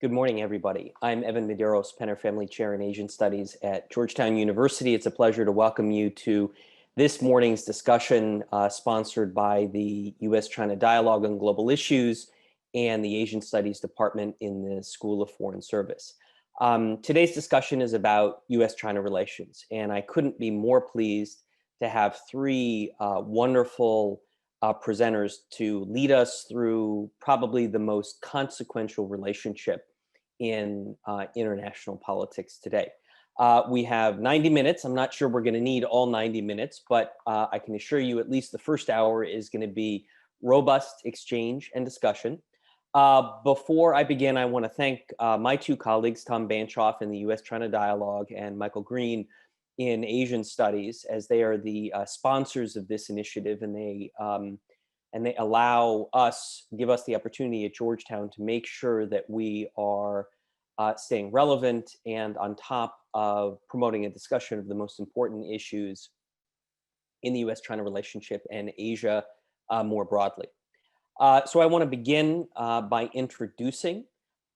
Good morning, everybody. I'm Evan Medeiros, Penner Family Chair in Asian Studies at Georgetown University. It's a pleasure to welcome you to this morning's discussion sponsored by the US-China Dialogue on Global Issues and the Asian Studies Department in the School of Foreign Service. Today's discussion is about US-China relations, and I couldn't be more pleased to have three wonderful presenters to lead us through probably the most consequential relationship in international politics today. We have 90 minutes. I'm not sure we're going to need all 90 minutes, but I can assure you at least the first hour is going to be robust exchange and discussion. Before I begin, I want to thank my two colleagues, Tom Banchoff in the US-China Dialogue and Michael Green in Asian Studies, as they are the sponsors of this initiative, and they allow us, give us the opportunity at Georgetown to make sure that we are staying relevant and on top of promoting a discussion of the most important issues in the US-China relationship and Asia more broadly. So I want to begin by introducing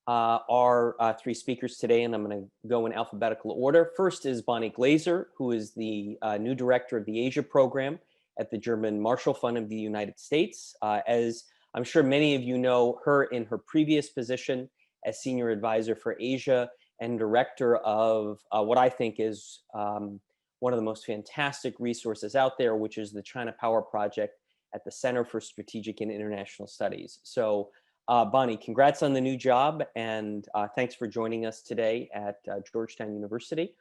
our three speakers today, and I'm going to go in alphabetical order. First is Bonnie Glaser, who is the new director of the Asia program at the German Marshall Fund of the United States. As I'm sure many of you know her in her previous position as senior advisor for Asia and director of what I think is one of the most fantastic resources out there, which is the China Power Project at the Center for Strategic and International Studies. So Bonnie, congrats on the new job, and thanks for joining us today at Georgetown University.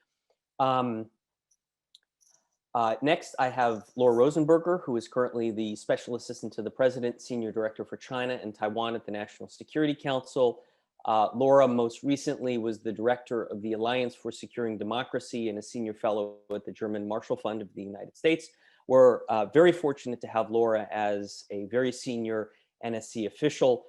Next, I have Laura Rosenberger, who is currently the Special Assistant to the President, Senior Director for China and Taiwan at the National Security Council. Laura most recently was the Director of the Alliance for Securing Democracy and a Senior Fellow at the German Marshall Fund of the United States. We're very fortunate to have Laura as a very senior NSC official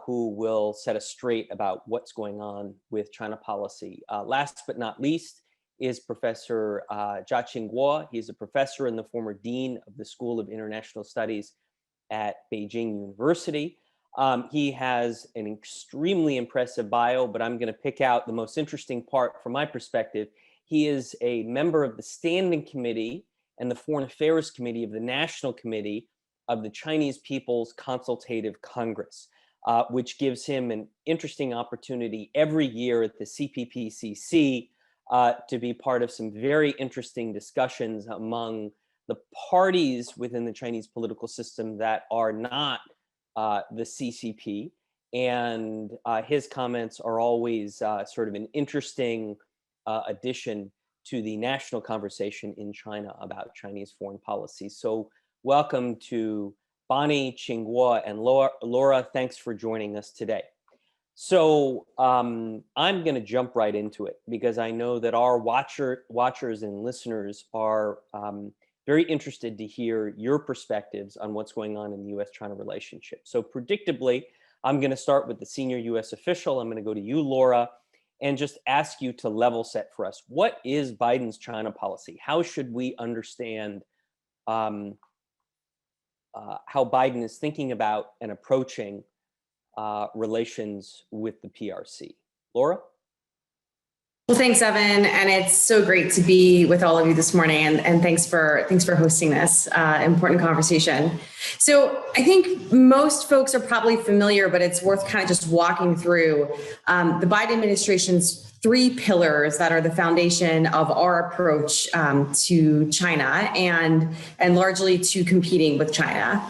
who will set us straight about what's going on with China policy. Last but not least is Professor Jiaqing Guo. He's a professor and the former dean of the School of International Studies at Beijing University. He has an extremely impressive bio, but I'm going to pick out the most interesting part from my perspective. He is a member of the Standing Committee and the Foreign Affairs Committee of the National Committee of the Chinese People's Consultative Congress, which gives him an interesting opportunity every year at the CPPCC to be part of some very interesting discussions among the parties within the Chinese political system that are not the CCP. And his comments are always sort of an interesting addition to the national conversation in China about Chinese foreign policy. So welcome to Bonnie, Qing and Laura. Thanks for joining us today. So I'm going to jump right into it because I know that our watchers and listeners are very interested to hear your perspectives on what's going on in the US-China relationship. So predictably, I'm going to start with the senior US official. I'm going to go to you, Laura, and just ask you to level set for us. What is Biden's China policy? How should we understand how Biden is thinking about and approaching relations with the PRC? Laura? Well, thanks, Evan, and it's so great to be with all of you this morning, and thanks for hosting this important conversation. So I think most folks are probably familiar, but it's worth kind of just walking through the Biden administration's three pillars that are the foundation of our approach to China and largely to competing with China.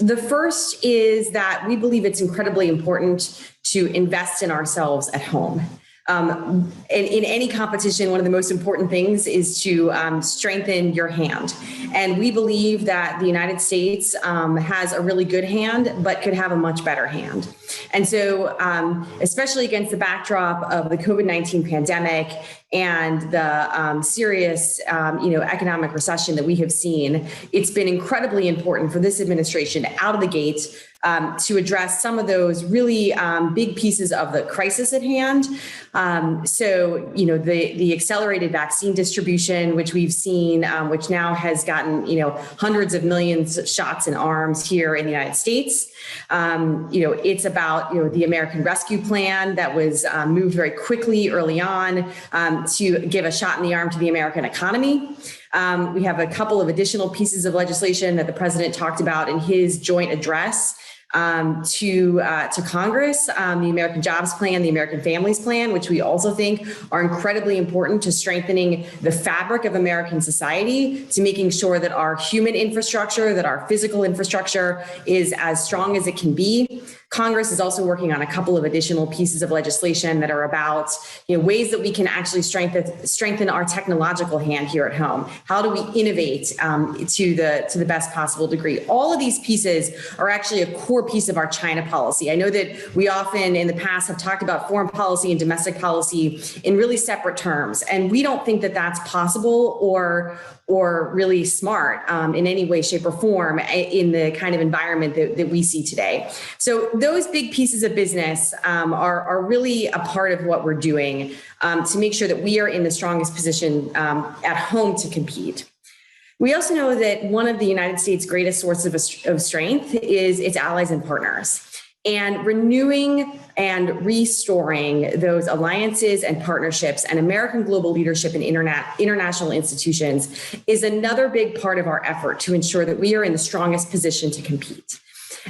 The first is that we believe it's incredibly important to invest in ourselves at home. In any competition, one of the most important things is to strengthen your hand. And we believe that the United States has a really good hand, but could have a much better hand. And so, especially against the backdrop of the COVID-19 pandemic and the serious, economic recession that we have seen, it's been incredibly important for this administration out of the gate to address some of those really big pieces of the crisis at hand. The accelerated vaccine distribution, which we've seen, which now has gotten, hundreds of millions of shots in arms here in the United States. It's about, the American Rescue Plan that was moved very quickly early on to give a shot in the arm to the American economy. We have a couple of additional pieces of legislation that the president talked about in his joint address to Congress, the American Jobs Plan, the American Families Plan, which we also think are incredibly important to strengthening the fabric of American society, to making sure that our human infrastructure, that our physical infrastructure is as strong as it can be. Congress is also working on a couple of additional pieces of legislation that are about ways that we can actually strengthen our technological hand here at home. How do we innovate to the best possible degree? All of these pieces are actually a core piece of our China policy. I know that we often in the past have talked about foreign policy and domestic policy in really separate terms, and we don't think that that's possible or really smart in any way, shape, or form in the kind of environment that we see today. So those big pieces of business are really a part of what we're doing to make sure that we are in the strongest position at home to compete. We also know that one of the United States' greatest sources of strength is its allies and partners. And renewing and restoring those alliances and partnerships and American global leadership in international institutions is another big part of our effort to ensure that we are in the strongest position to compete.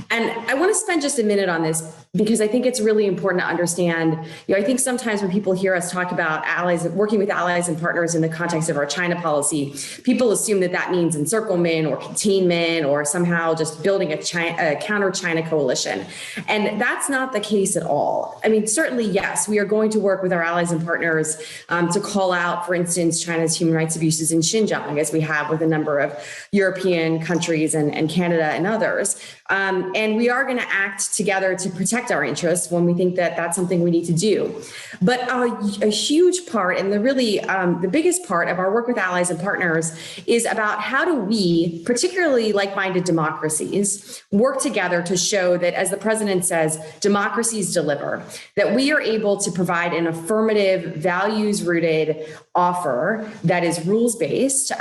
And I want to spend just a minute on this because I think it's really important to understand. I think sometimes when people hear us talk about allies, working with allies and partners in the context of our China policy, people assume that that means encirclement or containment or somehow just building a counter-China coalition. And that's not the case at all. I mean, certainly, yes, we are going to work with our allies and partners to call out, for instance, China's human rights abuses in Xinjiang, as we have with a number of European countries and Canada and others. And we are going to act together to protect our interests when we think that that's something we need to do. But a huge part and the biggest part of our work with allies and partners is about how do we, particularly like-minded democracies, work together to show that, as the president says, democracies deliver, that we are able to provide an affirmative, values-rooted offer that is rules-based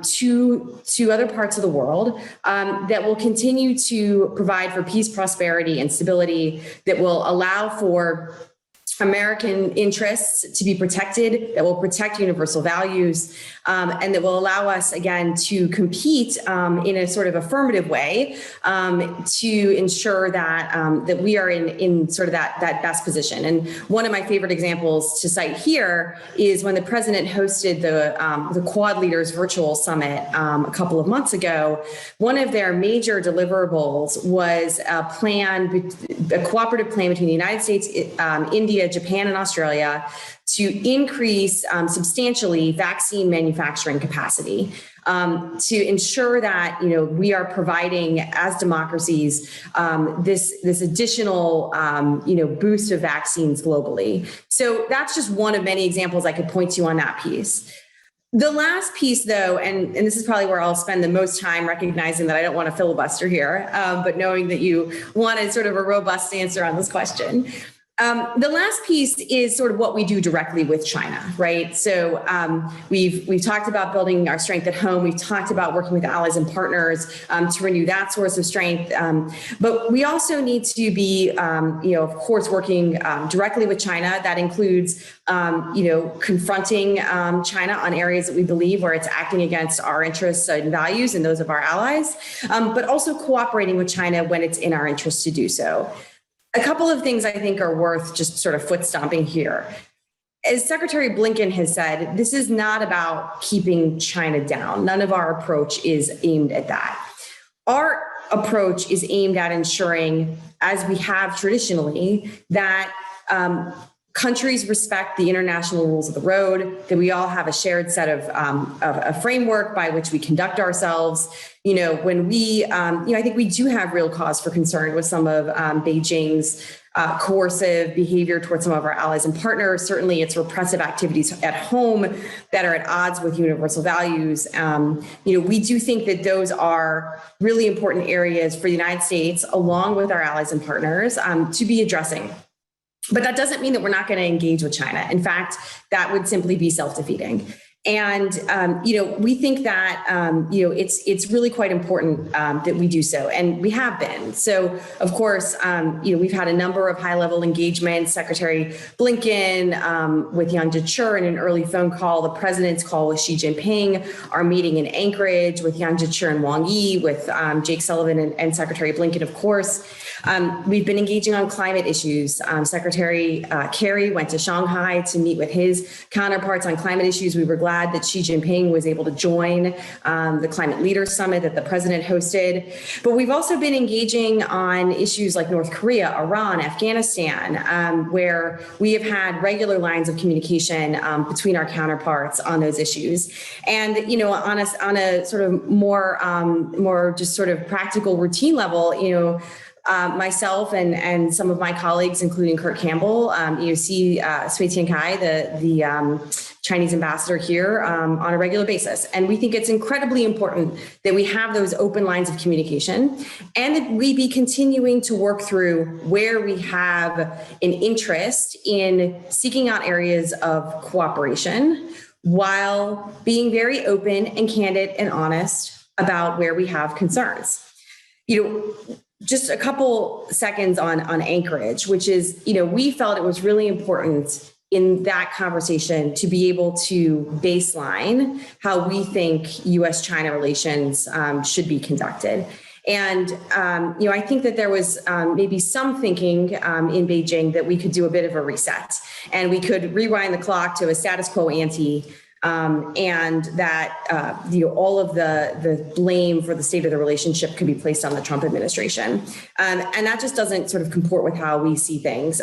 to other parts of the world that will continue to provide for peace, prosperity, and stability, that will allow for American interests to be protected, that will protect universal values, and that will allow us, again, to compete in a sort of affirmative way to ensure that that we are in sort of that best position. And one of my favorite examples to cite here is when the president hosted the Quad Leaders Virtual Summit a couple of months ago. One of their major deliverables was a cooperative plan between the United States, India, Japan, and Australia to increase substantially vaccine manufacturing capacity to ensure that we are providing, as democracies, this additional boost of vaccines globally. So that's just one of many examples I could point to on that piece. The last piece, though, and this is probably where I'll spend the most time, recognizing that I don't want to filibuster here, but knowing that you wanted sort of a robust answer on this question. The last piece is sort of what we do directly with China, right? So we've talked about building our strength at home. We've talked about working with allies and partners to renew that source of strength. But we also need to be, of course, working directly with China. That includes, confronting China on areas that we believe where it's acting against our interests and values and those of our allies, but also cooperating with China when it's in our interest to do so. A couple of things I think are worth just sort of foot stomping here. As Secretary Blinken has said, this is not about keeping China down. None of our approach is aimed at that. Our approach is aimed at ensuring, as we have traditionally, that countries respect the international rules of the road, that we all have a shared set of a framework by which we conduct ourselves. When we, I think we do have real cause for concern with some of Beijing's coercive behavior towards some of our allies and partners. Certainly, it's repressive activities at home that are at odds with universal values. We do think that those are really important areas for the United States, along with our allies and partners, to be addressing. But that doesn't mean that we're not going to engage with China. In fact, that would simply be self-defeating. And, we think that, it's really quite important that we do so. And we have been. So, of course, we've had a number of high-level engagements. Secretary Blinken with Yang Jiechi in an early phone call, the president's call with Xi Jinping, our meeting in Anchorage with Yang Jiechi and Wang Yi, with Jake Sullivan and Secretary Blinken, of course. We've been engaging on climate issues. Secretary Kerry went to Shanghai to meet with his counterparts on climate issues. We were glad that Xi Jinping was able to join the Climate Leaders Summit that the president hosted. But we've also been engaging on issues like North Korea, Iran, Afghanistan, where we have had regular lines of communication between our counterparts on those issues. And, on a sort of more just sort of practical routine level, myself and some of my colleagues, including Kurt Campbell, see Sui Tiankai, the Chinese ambassador here, on a regular basis. And we think it's incredibly important that we have those open lines of communication and that we be continuing to work through where we have an interest in seeking out areas of cooperation while being very open and candid and honest about where we have concerns. Just a couple seconds on Anchorage, which is, we felt it was really important in that conversation to be able to baseline how we think U.S.-China relations should be conducted. And, I think that there was maybe some thinking in Beijing that we could do a bit of a reset and we could rewind the clock to a status quo ante. And that all of the blame for the state of the relationship could be placed on the Trump administration, and that just doesn't sort of comport with how we see things.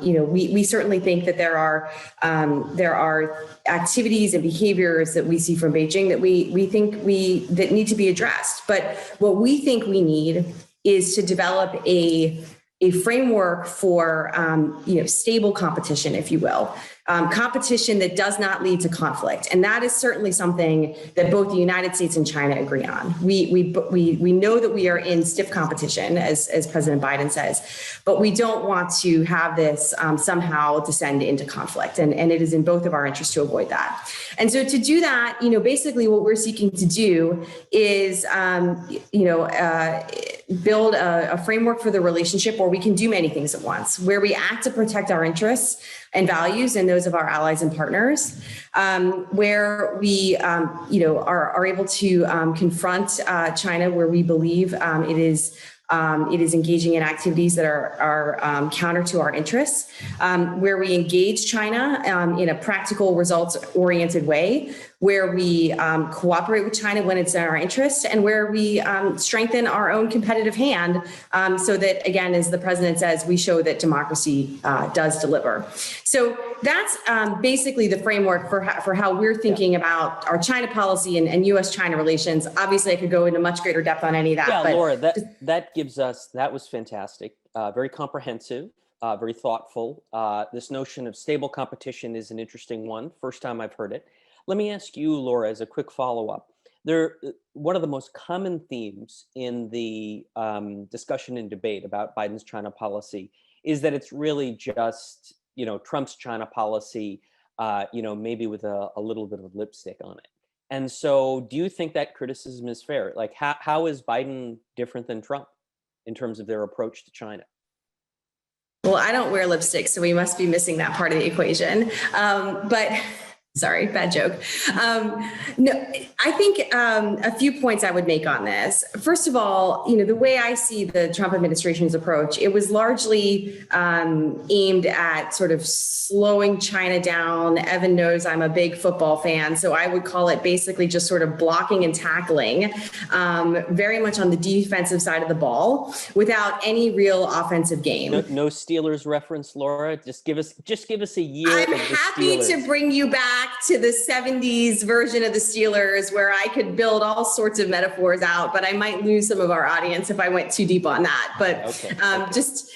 We certainly think that there are activities and behaviors that we see from Beijing that we think that need to be addressed. But what we think we need is to develop a framework for stable competition, if you will. Competition that does not lead to conflict. And that is certainly something that both the United States and China agree on. We know that we are in stiff competition, as President Biden says, but we don't want to have this somehow descend into conflict. And it is in both of our interests to avoid that. And so to do that, basically what we're seeking to do is, build a framework for the relationship where we can do many things at once, where we act to protect our interests and values and those of our allies and partners, where we, are able to confront China where we believe it is engaging in activities that are counter to our interests, where we engage China in a practical, results-oriented way, where we cooperate with China when it's in our interest, and where we strengthen our own competitive hand so that, again, as the president says, we show that democracy does deliver. So that's basically the framework for how we're thinking about our China policy and U.S.-China relations. Obviously, I could go into much greater depth on any of that. Yeah, but Laura, that was fantastic, very comprehensive, very thoughtful. This notion of stable competition is an interesting one. First time I've heard it. Let me ask you, Laura, as a quick follow-up. One of the most common themes in the discussion and debate about Biden's China policy is that it's really just, Trump's China policy, maybe with a little bit of lipstick on it. And so do you think that criticism is fair? Like, how is Biden different than Trump in terms of their approach to China? Well, I don't wear lipstick, so we must be missing that part of the equation. But sorry, bad joke. No, I think a few points I would make on this. First of all, the way I see the Trump administration's approach, it was largely aimed at sort of slowing China down. Evan knows I'm a big football fan, so I would call it basically just sort of blocking and tackling, very much on the defensive side of the ball, without any real offensive game. No Steelers reference, Laura. Just give us a year. I'm happy to bring you back to the 70s version of the Steelers, where I could build all sorts of metaphors out, but I might lose some of our audience if I went too deep on that. But okay. Just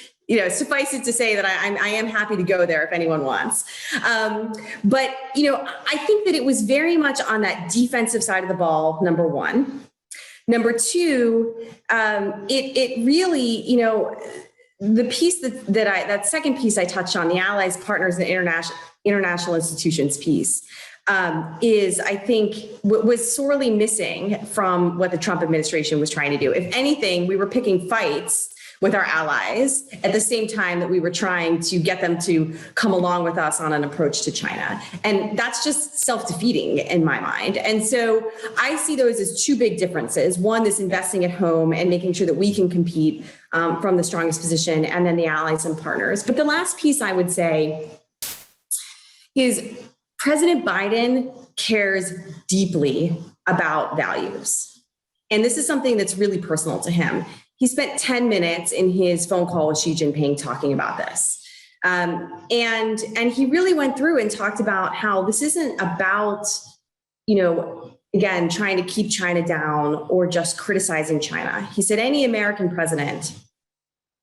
suffice it to say that I am happy to go there if anyone wants. But I think that it was very much on that defensive side of the ball, number one. Number two, it really, the piece that second piece I touched on, the allies, partners, and international institutions piece, is, I think, what was sorely missing from what the Trump administration was trying to do. If anything, we were picking fights with our allies at the same time that we were trying to get them to come along with us on an approach to China. And that's just self-defeating in my mind. And so I see those as two big differences. One, this investing at home and making sure that we can compete from the strongest position, and then the allies and partners. But the last piece I would say is President Biden cares deeply about values. And this is something that's really personal to him. He spent 10 minutes in his phone call with Xi Jinping talking about this. And he really went through and talked about how this isn't about, again, trying to keep China down or just criticizing China. He said any American president,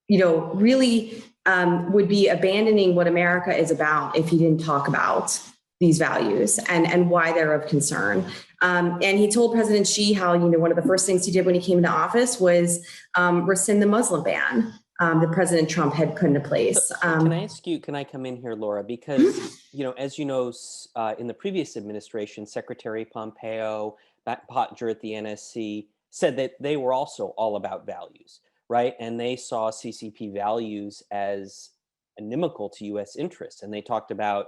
really would be abandoning what America is about if he didn't talk about these values and why they're of concern. And he told President Xi how, one of the first things he did when he came into office was rescind the Muslim ban that President Trump had put into place. Can I ask you, can I come in here, Laura? Because, as you know, in the previous administration, Secretary Pompeo, Matt Pottinger at the NSC, said that they were also all about values, right? And they saw CCP values as inimical to U.S. interests. And they talked about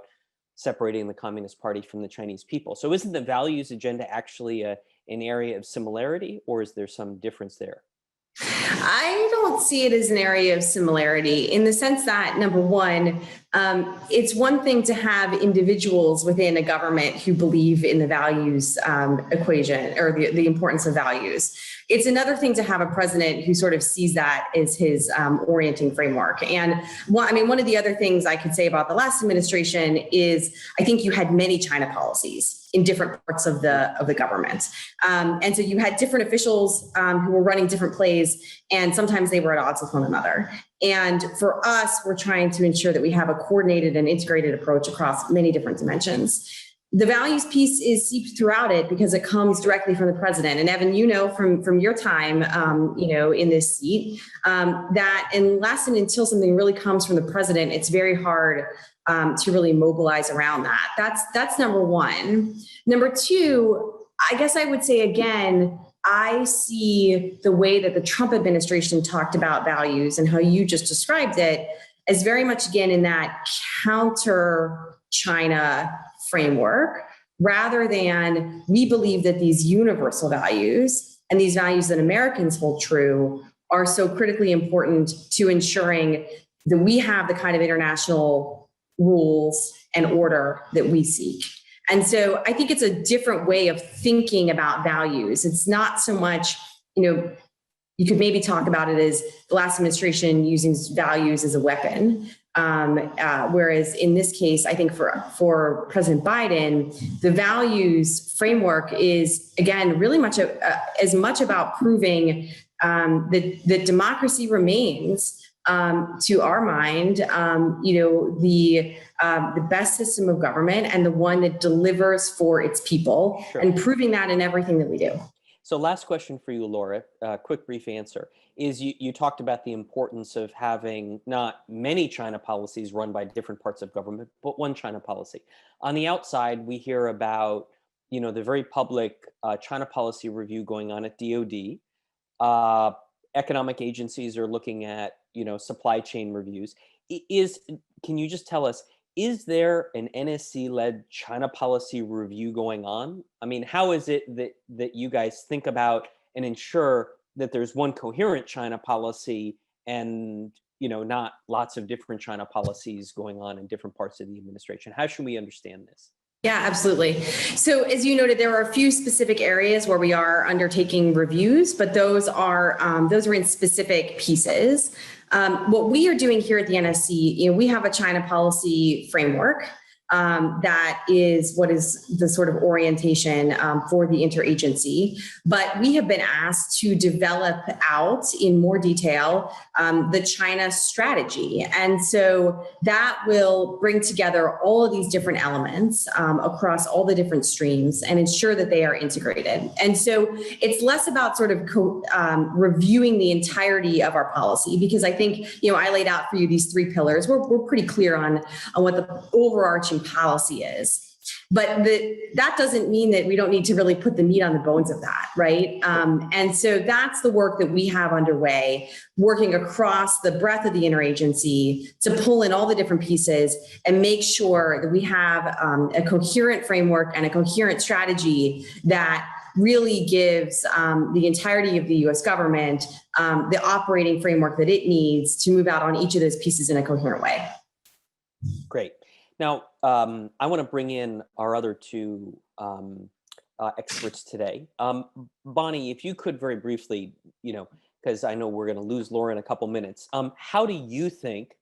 separating the Communist Party from the Chinese people. So isn't the values agenda actually an area of similarity, or is there some difference there? I don't see it as an area of similarity in the sense that, number one, it's one thing to have individuals within a government who believe in the values equation or the importance of values. It's another thing to have a president who sort of sees that as his orienting framework. And one of the other things I could say about the last administration is I think you had many China policies in different parts of the government. And so you had different officials who were running different plays, and sometimes they were at odds with one another. And for us, we're trying to ensure that we have a coordinated and integrated approach across many different dimensions. The values piece is seeped throughout it because it comes directly from the president. And Evan, from your time, in this seat, that unless and until something really comes from the president, it's very hard to really mobilize around that. That's number one. Number two, I guess I would say again, I see the way that the Trump administration talked about values and how you just described it as very much, again, in that counter China framework, rather than we believe that these universal values and these values that Americans hold true are so critically important to ensuring that we have the kind of international rules and order that we seek. And so I think it's a different way of thinking about values. It's not so much, you could maybe talk about it as the last administration using values as a weapon. Whereas in this case, I think for President Biden, the values framework is, again, really much as much about proving that democracy remains, to our mind, the best system of government and the one that delivers for its people, sure, and proving that in everything that we do. So last question for you, Laura, quick, brief answer, is you talked about the importance of having not many China policies run by different parts of government, but one China policy. On the outside, we hear about, the very public China policy review going on at DOD. Economic agencies are looking at, supply chain reviews. Can you just tell us, is there an NSC-led China policy review going on? I mean, how is it that you guys think about and ensure that there's one coherent China policy and, not lots of different China policies going on in different parts of the administration? How should we understand this? Yeah, absolutely. So as you noted, there are a few specific areas where we are undertaking reviews, but those are in specific pieces. What we are doing here at the NSC, we have a China policy framework that is what is the sort of orientation for the interagency. But we have been asked to develop out in more detail the China strategy. And so that will bring together all of these different elements across all the different streams and ensure that they are integrated. And so it's less about sort of reviewing the entirety of our policy, because I think, I laid out for you these three pillars. We're pretty clear on what the overarching policy is. But that doesn't mean that we don't need to really put the meat on the bones of that, right? And so that's the work that we have underway, working across the breadth of the interagency to pull in all the different pieces and make sure that we have a coherent framework and a coherent strategy that really gives the entirety of the US government the operating framework that it needs to move out on each of those pieces in a coherent way. Great. Now, I want to bring in our other two experts today. Bonnie, if you could very briefly, because I know we're going to lose Laura in a couple minutes, how do you think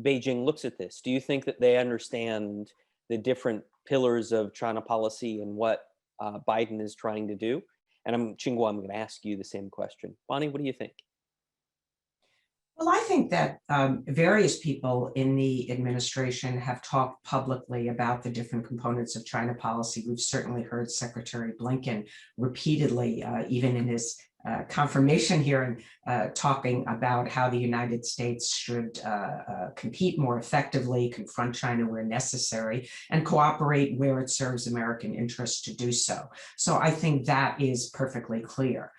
Beijing looks at this? Do you think that they understand the different pillars of China policy and what Biden is trying to do? And Qinghua, I'm going to ask you the same question. Bonnie, what do you think? Well, I think that various people in the administration have talked publicly about the different components of China policy. We've certainly heard Secretary Blinken repeatedly, even in his confirmation hearing, talking about how the United States should compete more effectively, confront China where necessary, and cooperate where it serves American interests to do so. So I think that is perfectly clear.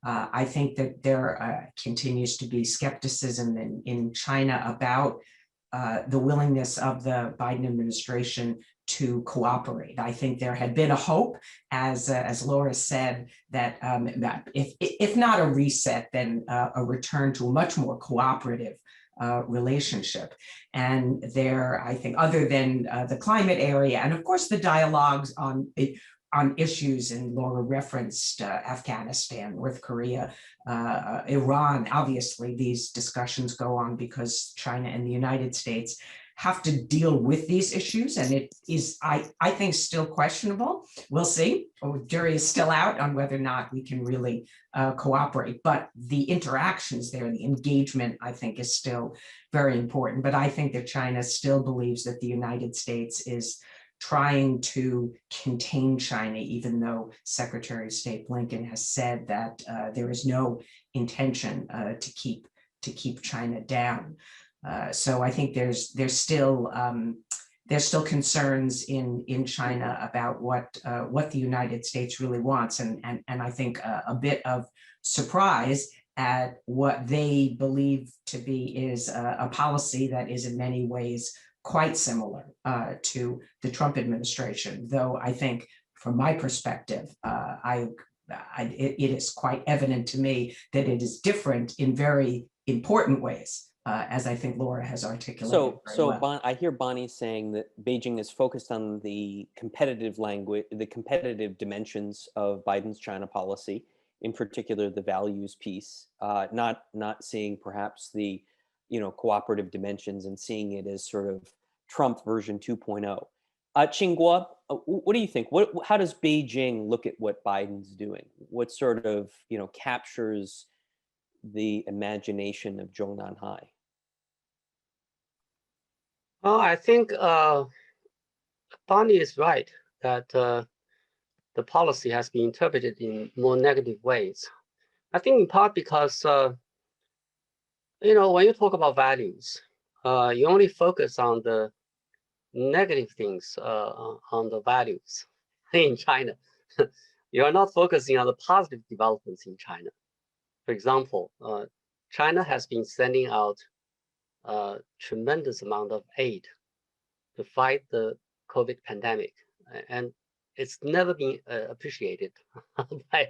I think that there continues to be skepticism in China about the willingness of the Biden administration to cooperate. I think there had been a hope, as Laura said, that if not a reset, then a return to a much more cooperative relationship. And there, I think, other than the climate area, and of course the dialogues on issues, and Laura referenced Afghanistan, North Korea, Iran. Obviously, these discussions go on because China and the United States have to deal with these issues, and it is, I think, still questionable. We'll see. The jury is still out on whether or not we can really cooperate, but the interactions there, the engagement, I think, is still very important. But I think that China still believes that the United States is trying to contain China, even though Secretary of State Blinken has said that there is no intention to keep China down. So I think there's still concerns in China about what the United States really wants, and I think a bit of surprise at what they believe to be is a policy that is in many ways quite similar to the Trump administration, though I think, from my perspective, it is quite evident to me that it is different in very important ways, as I think Laura has articulated. So I hear Bonnie saying that Beijing is focused on the competitive language, the competitive dimensions of Biden's China policy, in particular the values piece, not seeing perhaps the cooperative dimensions and seeing it as sort of Trump version 2.0. Qinghua, what do you think? How does Beijing look at what Biden's doing? What sort of captures the imagination of Zhou Nanhai? Well, I think Bonnie is right that the policy has been interpreted in more negative ways. I think in part because when you talk about values, you only focus on the negative things on the values in China. You are not focusing on the positive developments in China. For example, China has been sending out a tremendous amount of aid to fight the COVID pandemic, and it's never been appreciated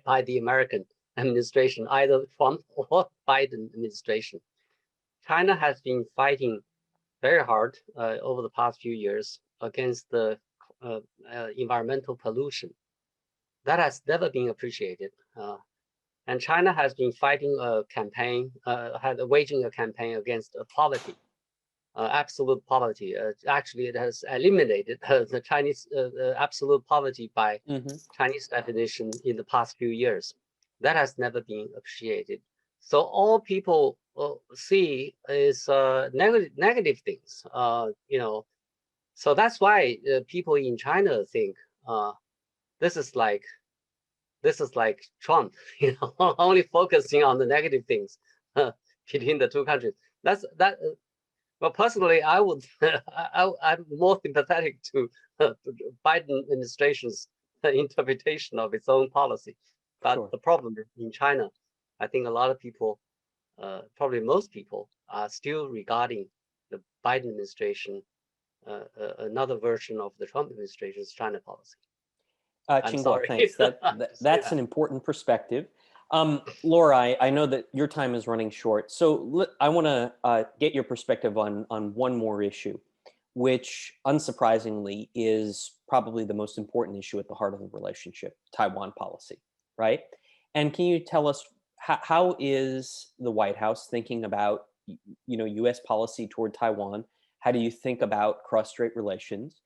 by the American administration, either Trump or Biden administration. China has been fighting very hard over the past few years against the environmental pollution. That has never been appreciated. And China has been fighting a campaign, waging a campaign against poverty. absolute poverty. Actually, it has eliminated the Chinese absolute poverty by Chinese definition in the past few years. That has never been appreciated. So all people see is negative things. So that's why people in China think this is like Trump, only focusing on the negative things between the two countries. Well, personally, I would, I'm more sympathetic to the Biden administration's interpretation of its own policy. But the problem in China, I think a lot of people, probably most people, are still regarding the Biden administration another version of the Trump administration's China policy. Qinghua, thanks. That's an important perspective. Laura, I know that your time is running short, so I want to get your perspective on one more issue, which unsurprisingly is probably the most important issue at the heart of the relationship, Taiwan policy, right? And can you tell us how is the White House thinking about U.S. policy toward Taiwan? How do you think about cross-strait relations?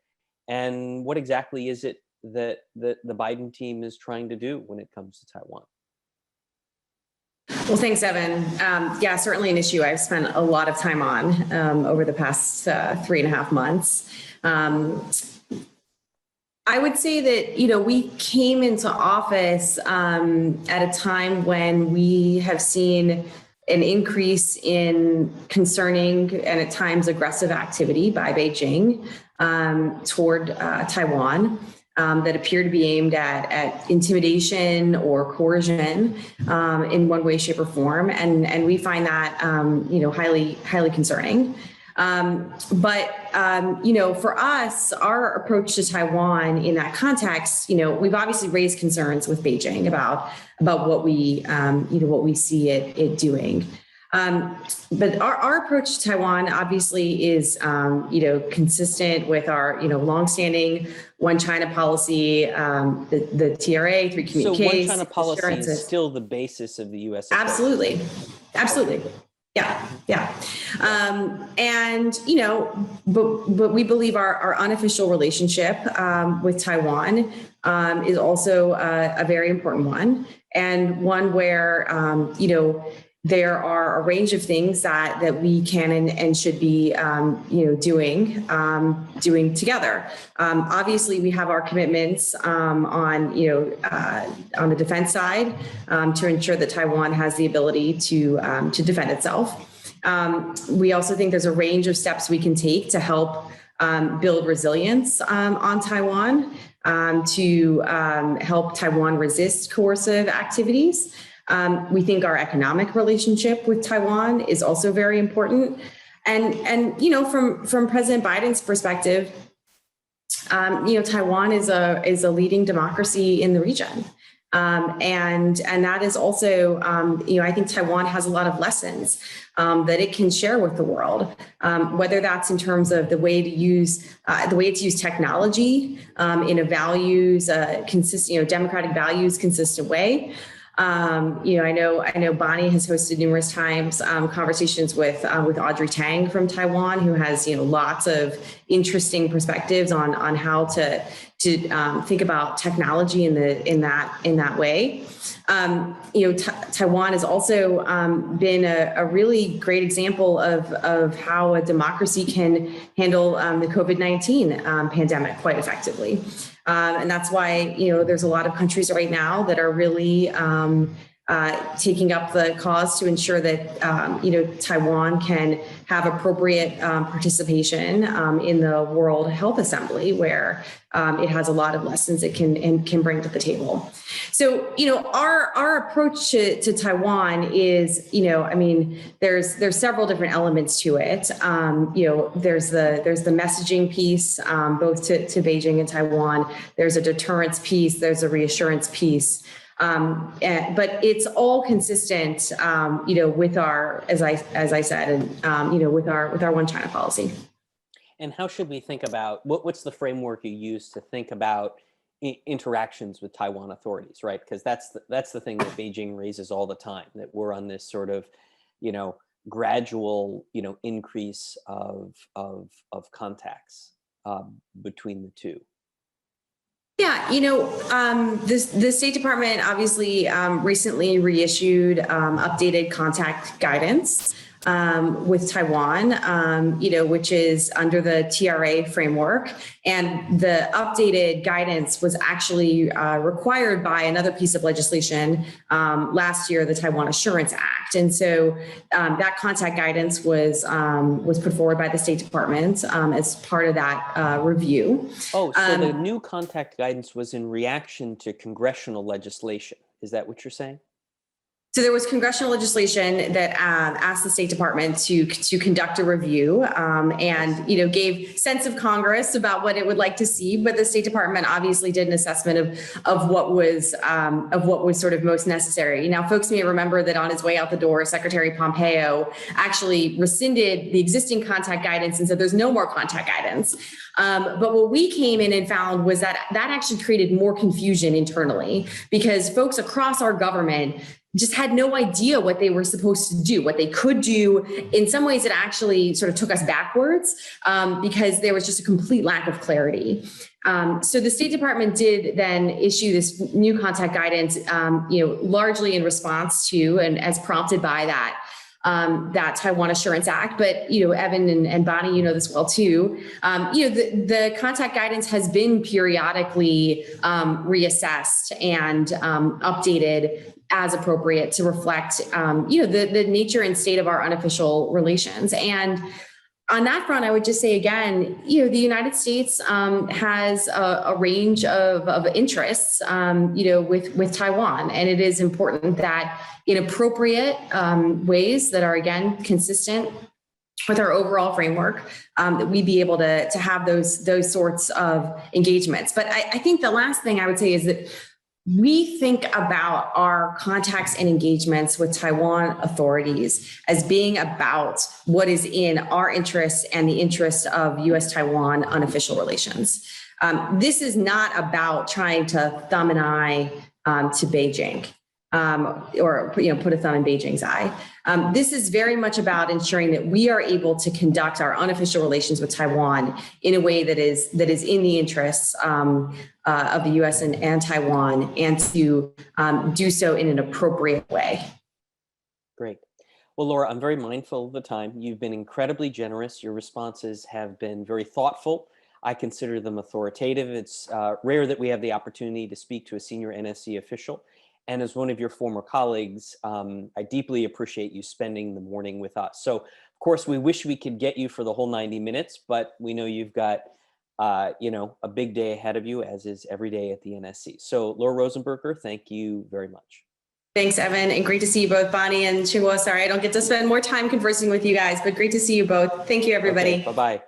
And what exactly is it that the Biden team is trying to do when it comes to Taiwan? Well, thanks, Evan. Yeah, certainly an issue I've spent a lot of time on over the past 3.5 months. I would say that, we came into office at a time when we have seen an increase in concerning and at times aggressive activity by Beijing toward Taiwan. That appear to be aimed at intimidation or coercion in one way, shape, or form, and we find that highly concerning. But for us, our approach to Taiwan in that context, we've obviously raised concerns with Beijing about what we see it doing. But our approach to Taiwan obviously is, consistent with our, longstanding One China policy, the TRA, 3 communiques. So One China policy is still the basis of the U.S. approach. Absolutely. Yeah. But we believe our unofficial relationship with Taiwan is also a very important one, and one where, there are a range of things that we can and should be, doing together. Obviously, we have our commitments on the defense side to ensure that Taiwan has the ability to defend itself. We also think there's a range of steps we can take to help build resilience on Taiwan, to help Taiwan resist coercive activities. We think our economic relationship with Taiwan is also very important. And from President Biden's perspective, Taiwan is a leading democracy in the region. And that is also, I think Taiwan has a lot of lessons that it can share with the world, whether that's in terms of the way it's used technology in a values consistent, democratic values consistent way. I know Bonnie has hosted numerous times conversations with Audrey Tang from Taiwan, who has lots of interesting perspectives on how to think about technology in that way. Taiwan has also been a really great example of how a democracy can handle the COVID-19 pandemic quite effectively. And that's why, there's a lot of countries right now that are really taking up the cause to ensure that, Taiwan can have appropriate participation in the World Health Assembly, where it has a lot of lessons it can bring to the table. So, our approach to Taiwan is, there's several different elements to it. There's the messaging piece, both to Beijing and Taiwan. There's a deterrence piece. There's a reassurance piece. But it's all consistent, with our, as I said, and with our One China policy. And how should we think about what's the framework you use to think about interactions with Taiwan authorities, right? Because that's the thing that Beijing raises all the time, that we're on this sort of, gradual, increase of contacts between the two? Yeah, the State Department obviously recently reissued updated contact guidance with Taiwan, which is under the TRA framework. And the updated guidance was actually required by another piece of legislation last year, the Taiwan Assurance Act. And so that contact guidance was put forward by the State Department as part of that review. Oh, so the new contact guidance was in reaction to congressional legislation. Is that what you're saying? So there was congressional legislation that asked the State Department to conduct a review and gave sense of Congress about what it would like to see. But the State Department obviously did an assessment of what was sort of most necessary. Now, folks may remember that on his way out the door, Secretary Pompeo actually rescinded the existing contact guidance and said there's no more contact guidance. But what we came in and found was that actually created more confusion internally, because folks across our government just had no idea what they were supposed to do, what they could do. In some ways, it actually sort of took us backwards because there was just a complete lack of clarity. So the State Department did then issue this new contact guidance, largely in response to and as prompted by that Taiwan Assurance Act. But, Evan and Bonnie, this well too. The contact guidance has been periodically reassessed and updated as appropriate to reflect, the nature and state of our unofficial relations. And on that front, I would just say again, the United States has a range of interests, with Taiwan, and it is important that in appropriate ways that are again consistent with our overall framework, that we be able to have those sorts of engagements. But I think the last thing I would say is that we think about our contacts and engagements with Taiwan authorities as being about what is in our interests and the interests of US-Taiwan unofficial relations. This is not about trying to thumb an eye to Beijing. Or put a thumb in Beijing's eye. This is very much about ensuring that we are able to conduct our unofficial relations with Taiwan in a way that is in the interests of the U.S. and Taiwan, and to do so in an appropriate way. Great. Well, Laura, I'm very mindful of the time. You've been incredibly generous. Your responses have been very thoughtful. I consider them authoritative. It's rare that we have the opportunity to speak to a senior NSC official. And as one of your former colleagues, I deeply appreciate you spending the morning with us. So, of course, we wish we could get you for the whole 90 minutes, but we know you've got, a big day ahead of you, as is every day at the NSC. So, Laura Rosenberger, thank you very much. Thanks, Evan, and great to see you both, Bonnie and Xinguo. Sorry, I don't get to spend more time conversing with you guys, but great to see you both. Thank you, everybody. Okay, bye-bye.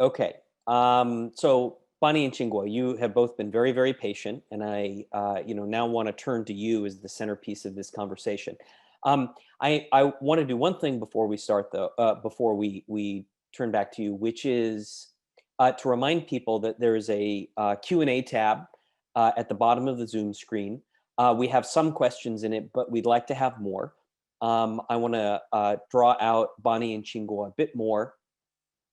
Okay, so Bonnie and Xinguo, you have both been very, very patient, and I, now want to turn to you as the centerpiece of this conversation. I want to do one thing before we start, though, before we turn back to you, which is to remind people that there is a Q&A tab at the bottom of the Zoom screen. We have some questions in it, but we'd like to have more. I want to draw out Bonnie and Xinguo a bit more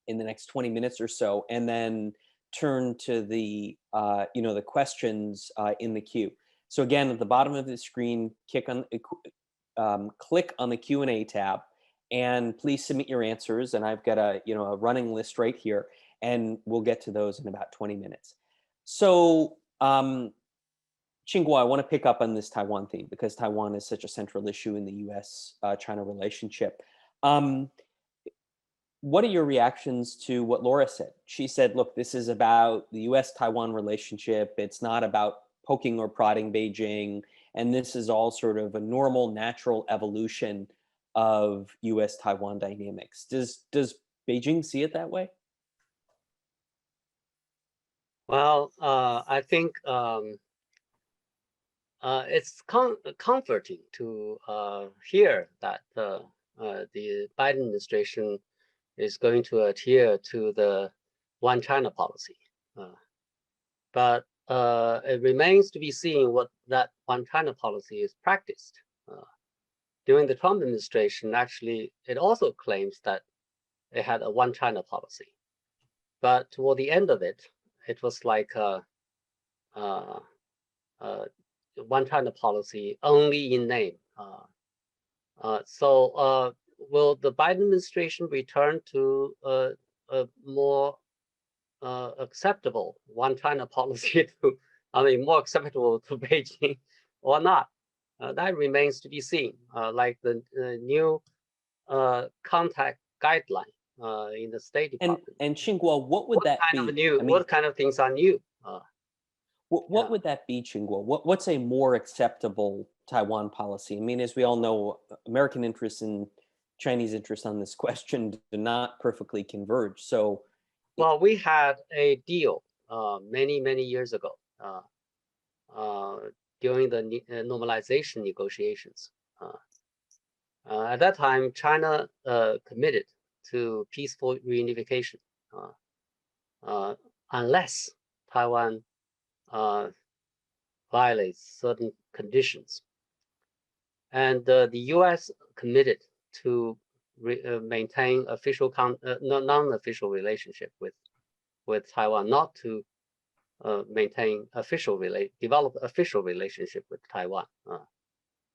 in the next 20 minutes or so, and then turn to the the questions in the queue. So again, at the bottom of the screen, click on the Q&A tab, and please submit your answers. And I've got a running list right here, and we'll get to those in about 20 minutes. So Xinguo, I want to pick up on this Taiwan theme because Taiwan is such a central issue in the US-China relationship. What are your reactions to what Laura said? She said, look, this is about the US-Taiwan relationship. It's not about poking or prodding Beijing. And this is all sort of a normal, natural evolution of US-Taiwan dynamics. Does Beijing see it that way? Well, I think it's comforting to hear that the Biden administration is going to adhere to the one China policy. But it remains to be seen what that one China policy is practiced. during the Trump administration, actually, it also claims that it had a one China policy. But toward the end of it, it was like a one China policy only in name. So will the Biden administration return to a more acceptable one China policy more acceptable to Beijing or not? That remains to be seen. Like the new contact guideline in the State Department. And Xinguo, what would that be? What kind of things are new? What would that be, Xinguo? What's a more acceptable Taiwan policy? I mean, as we all know, American interests and Chinese interests on this question do not perfectly converge. So, well, we had a deal many years ago during the normalization negotiations. At that time, China committed to peaceful reunification unless Taiwan violates certain conditions. And the US committed to maintain official, non-official relationship with Taiwan, not to maintain develop official relationship with Taiwan.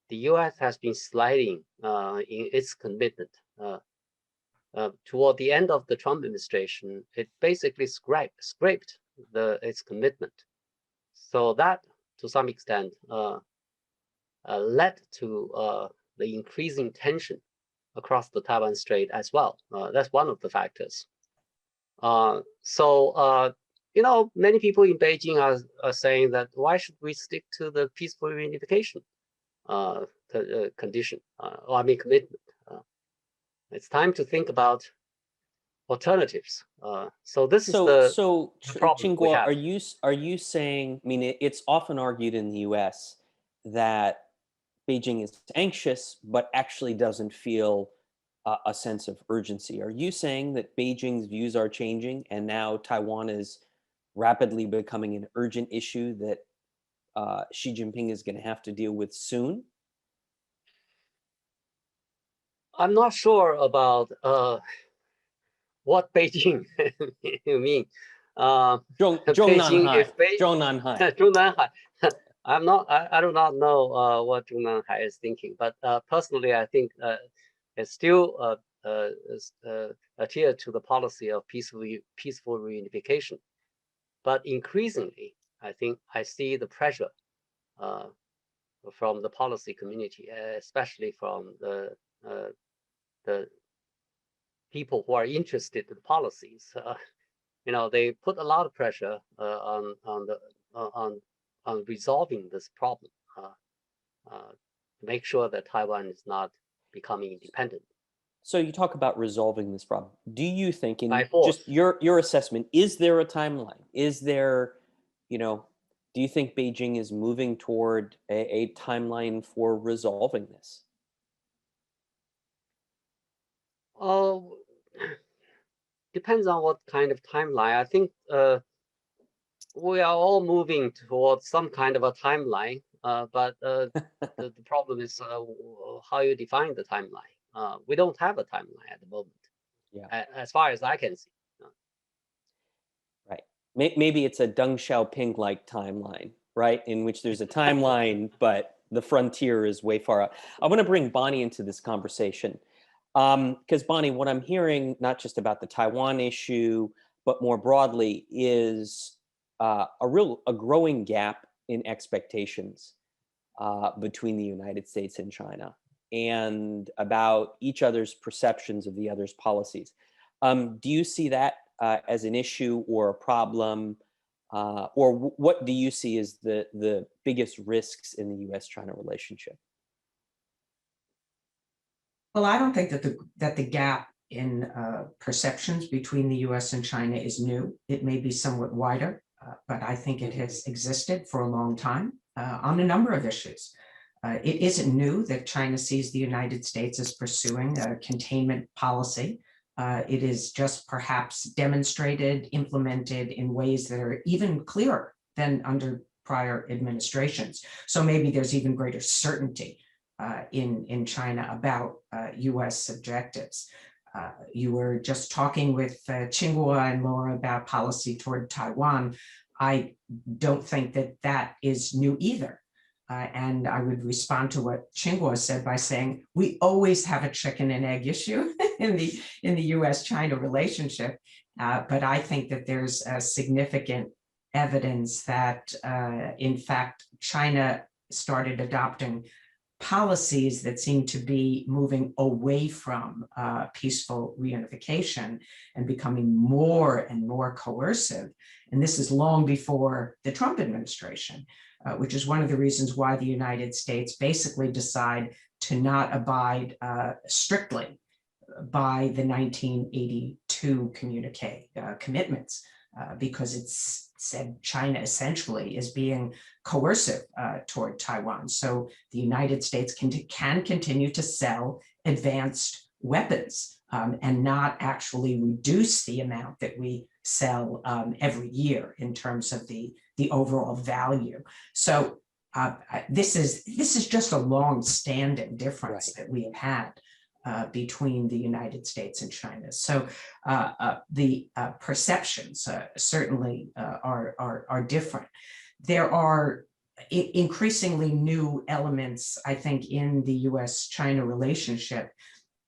The US has been sliding in its commitment. Toward the end of the Trump administration, it basically scraped its commitment. So that, to some extent, led to the increasing tension across the Taiwan Strait as well. That's one of the factors. Many people in Beijing are saying that why should we stick to the peaceful reunification condition, commitment? It's time to think about alternatives. So this is the problem we have. Are you saying? I mean, it's often argued in the U.S. that Beijing is anxious, but actually doesn't feel a sense of urgency. Are you saying that Beijing's views are changing, and now Taiwan is rapidly becoming an urgent issue that Xi Jinping is going to have to deal with soon? I'm not sure about what Beijing you mean. Zhongnanhai. I do not know what Zhongnanhai is thinking, but personally, I think it's still adhere to the policy of peaceful reunification. But increasingly, I think I see the pressure from the policy community, especially from the people who are interested in policies. They put a lot of pressure on resolving this problem, to make sure that Taiwan is not becoming independent. So you talk about resolving this problem. Do you think, in just your assessment, is there a timeline? Is there, do you think Beijing is moving toward a timeline for resolving this? Oh, depends on what kind of timeline. I think we are all moving towards some kind of a timeline, but the problem is how you define the timeline. We don't have a timeline at the moment, as far as I can see. Right. Maybe it's a Deng Xiaoping-like timeline, right? In which there's a timeline, but the frontier is way far out. I want to bring Bonnie into this conversation. Because Bonnie, what I'm hearing, not just about the Taiwan issue, but more broadly, is a growing gap in expectations between the United States and China, and about each other's perceptions of the other's policies. Do you see that as an issue or a problem, or what do you see as the biggest risks in the U.S.-China relationship? Well, I don't think that the gap in perceptions between the U.S. and China is new. It may be somewhat wider, but I think it has existed for a long time on a number of issues. It isn't new that China sees the United States as pursuing a containment policy. It is just perhaps demonstrated, implemented in ways that are even clearer than under prior administrations. So maybe there's even greater certainty in China about US objectives. You were just talking with Tsinghua and Laura about policy toward Taiwan. I don't think that that is new either. And I would respond to what Tsinghua said by saying, we always have a chicken and egg issue in the US-China relationship. But I think that there's significant evidence that, in fact, China started adopting policies that seem to be moving away from peaceful reunification and becoming more and more coercive. And this is long before the Trump administration, which is one of the reasons why the United States basically decided to not abide strictly by the 1982 communique commitments, because it's said China essentially is being coercive toward Taiwan. So the United States can continue to sell advanced weapons and not actually reduce the amount that we sell every year in terms of the overall value. So this is just a long-standing difference that we have had between the United States and China. So the perceptions certainly are different. There are increasingly new elements, I think, in the US-China relationship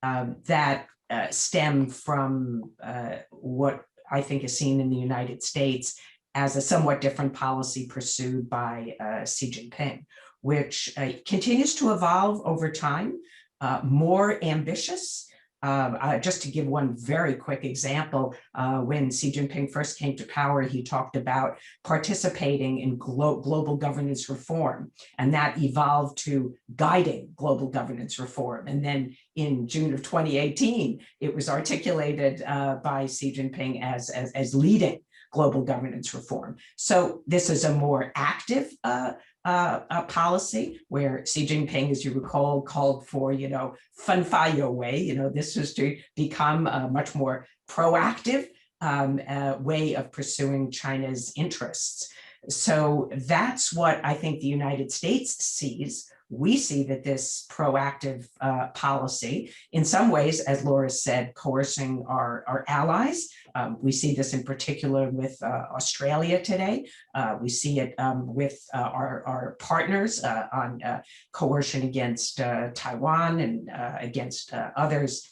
that stem from what I think is seen in the United States as a somewhat different policy pursued by Xi Jinping, which continues to evolve over time. More ambitious. Just to give one very quick example, when Xi Jinping first came to power, he talked about participating in global governance reform, and that evolved to guiding global governance reform. And then in June of 2018, it was articulated by Xi Jinping as leading global governance reform. So this is a more active policy where Xi Jinping, as you recall, called for, Fan Fa Your Way. This was to become a much more proactive way of pursuing China's interests. So that's what I think the United States sees. We see that this proactive policy, in some ways, as Laura said, coercing our allies. We see this in particular with Australia today. We see it with our partners on coercion against Taiwan and against others.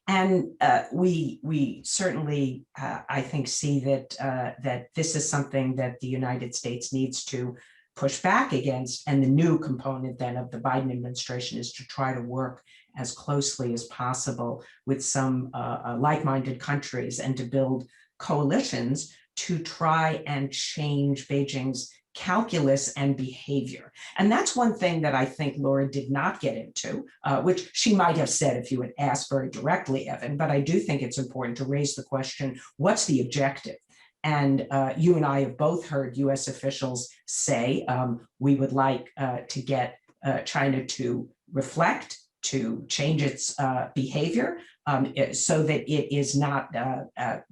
And we certainly, I think, see that this is something that the United States needs to push back against. And the new component then of the Biden administration is to try to work as closely as possible with some like-minded countries and to build coalitions to try and change Beijing's calculus and behavior. And that's one thing that I think Laura did not get into, which she might have said if you had asked very directly, Evan, but I do think it's important to raise the question, what's the objective? And you and I have both heard US officials say we would like to get China to reflect, to change its behavior so that it is not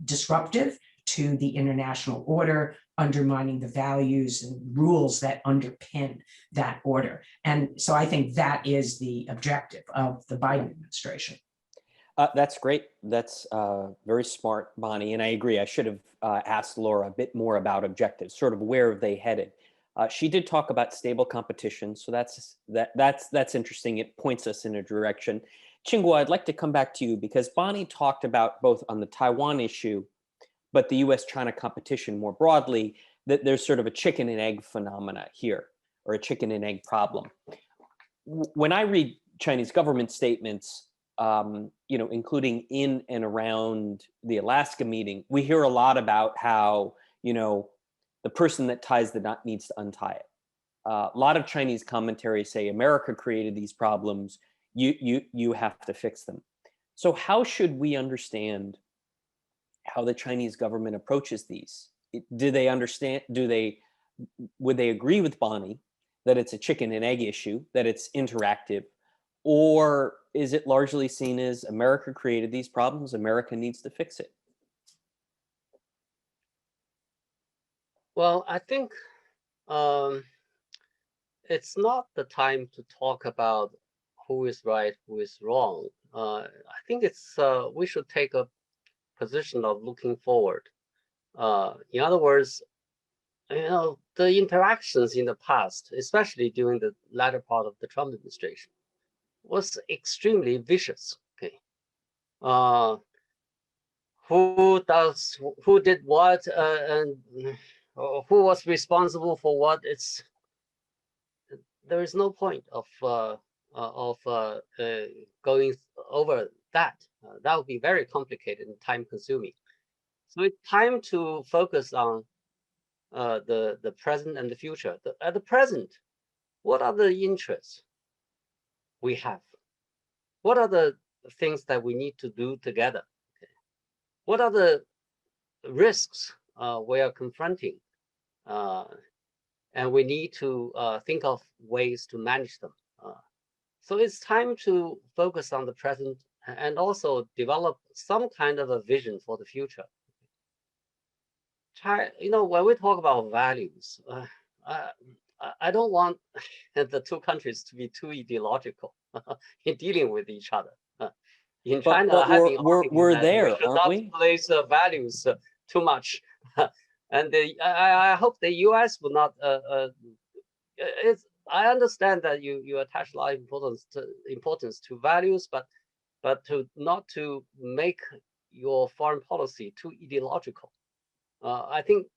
disruptive to the international order, undermining the values and rules that underpin that order. And so I think that is the objective of the Biden administration. That's great. That's very smart, Bonnie. And I agree. I should have asked Laura a bit more about objectives, sort of where have they headed. She did talk about stable competition, so that's interesting. It points us in a direction. Tsinghua, I'd like to come back to you because Bonnie talked about both on the Taiwan issue, but the U.S.-China competition more broadly, that there's sort of a chicken and egg phenomena here, or a chicken and egg problem. When I read Chinese government statements, including in and around the Alaska meeting, we hear a lot about how, the person that ties the knot needs to untie it. A lot of Chinese commentary say America created these problems. You have to fix them. So how should we understand how the Chinese government approaches these? Do they understand? Would they agree with Bonnie that it's a chicken and egg issue, that it's interactive, or is it largely seen as America created these problems, America needs to fix it? Well, I think it's not the time to talk about who is right, who is wrong. I think it's we should take a position of looking forward. In other words, the interactions in the past, especially during the latter part of the Trump administration, was extremely vicious. Okay, who did what, and who was responsible for what? There is no point of going over that. That would be very complicated and time consuming. So it's time to focus on the present and the future. At the present, what are the interests we have? What are the things that we need to do together? Okay. What are the risks we are confronting? And we need to think of ways to manage them. So it's time to focus on the present and also develop some kind of a vision for the future. When we talk about values, I don't want the two countries to be too ideological in dealing with each other. In China, but we're there, we should aren't not we? place values too much. And I hope the U.S. will not. I understand that you attach a lot of importance to values, but not to make your foreign policy too ideological. I think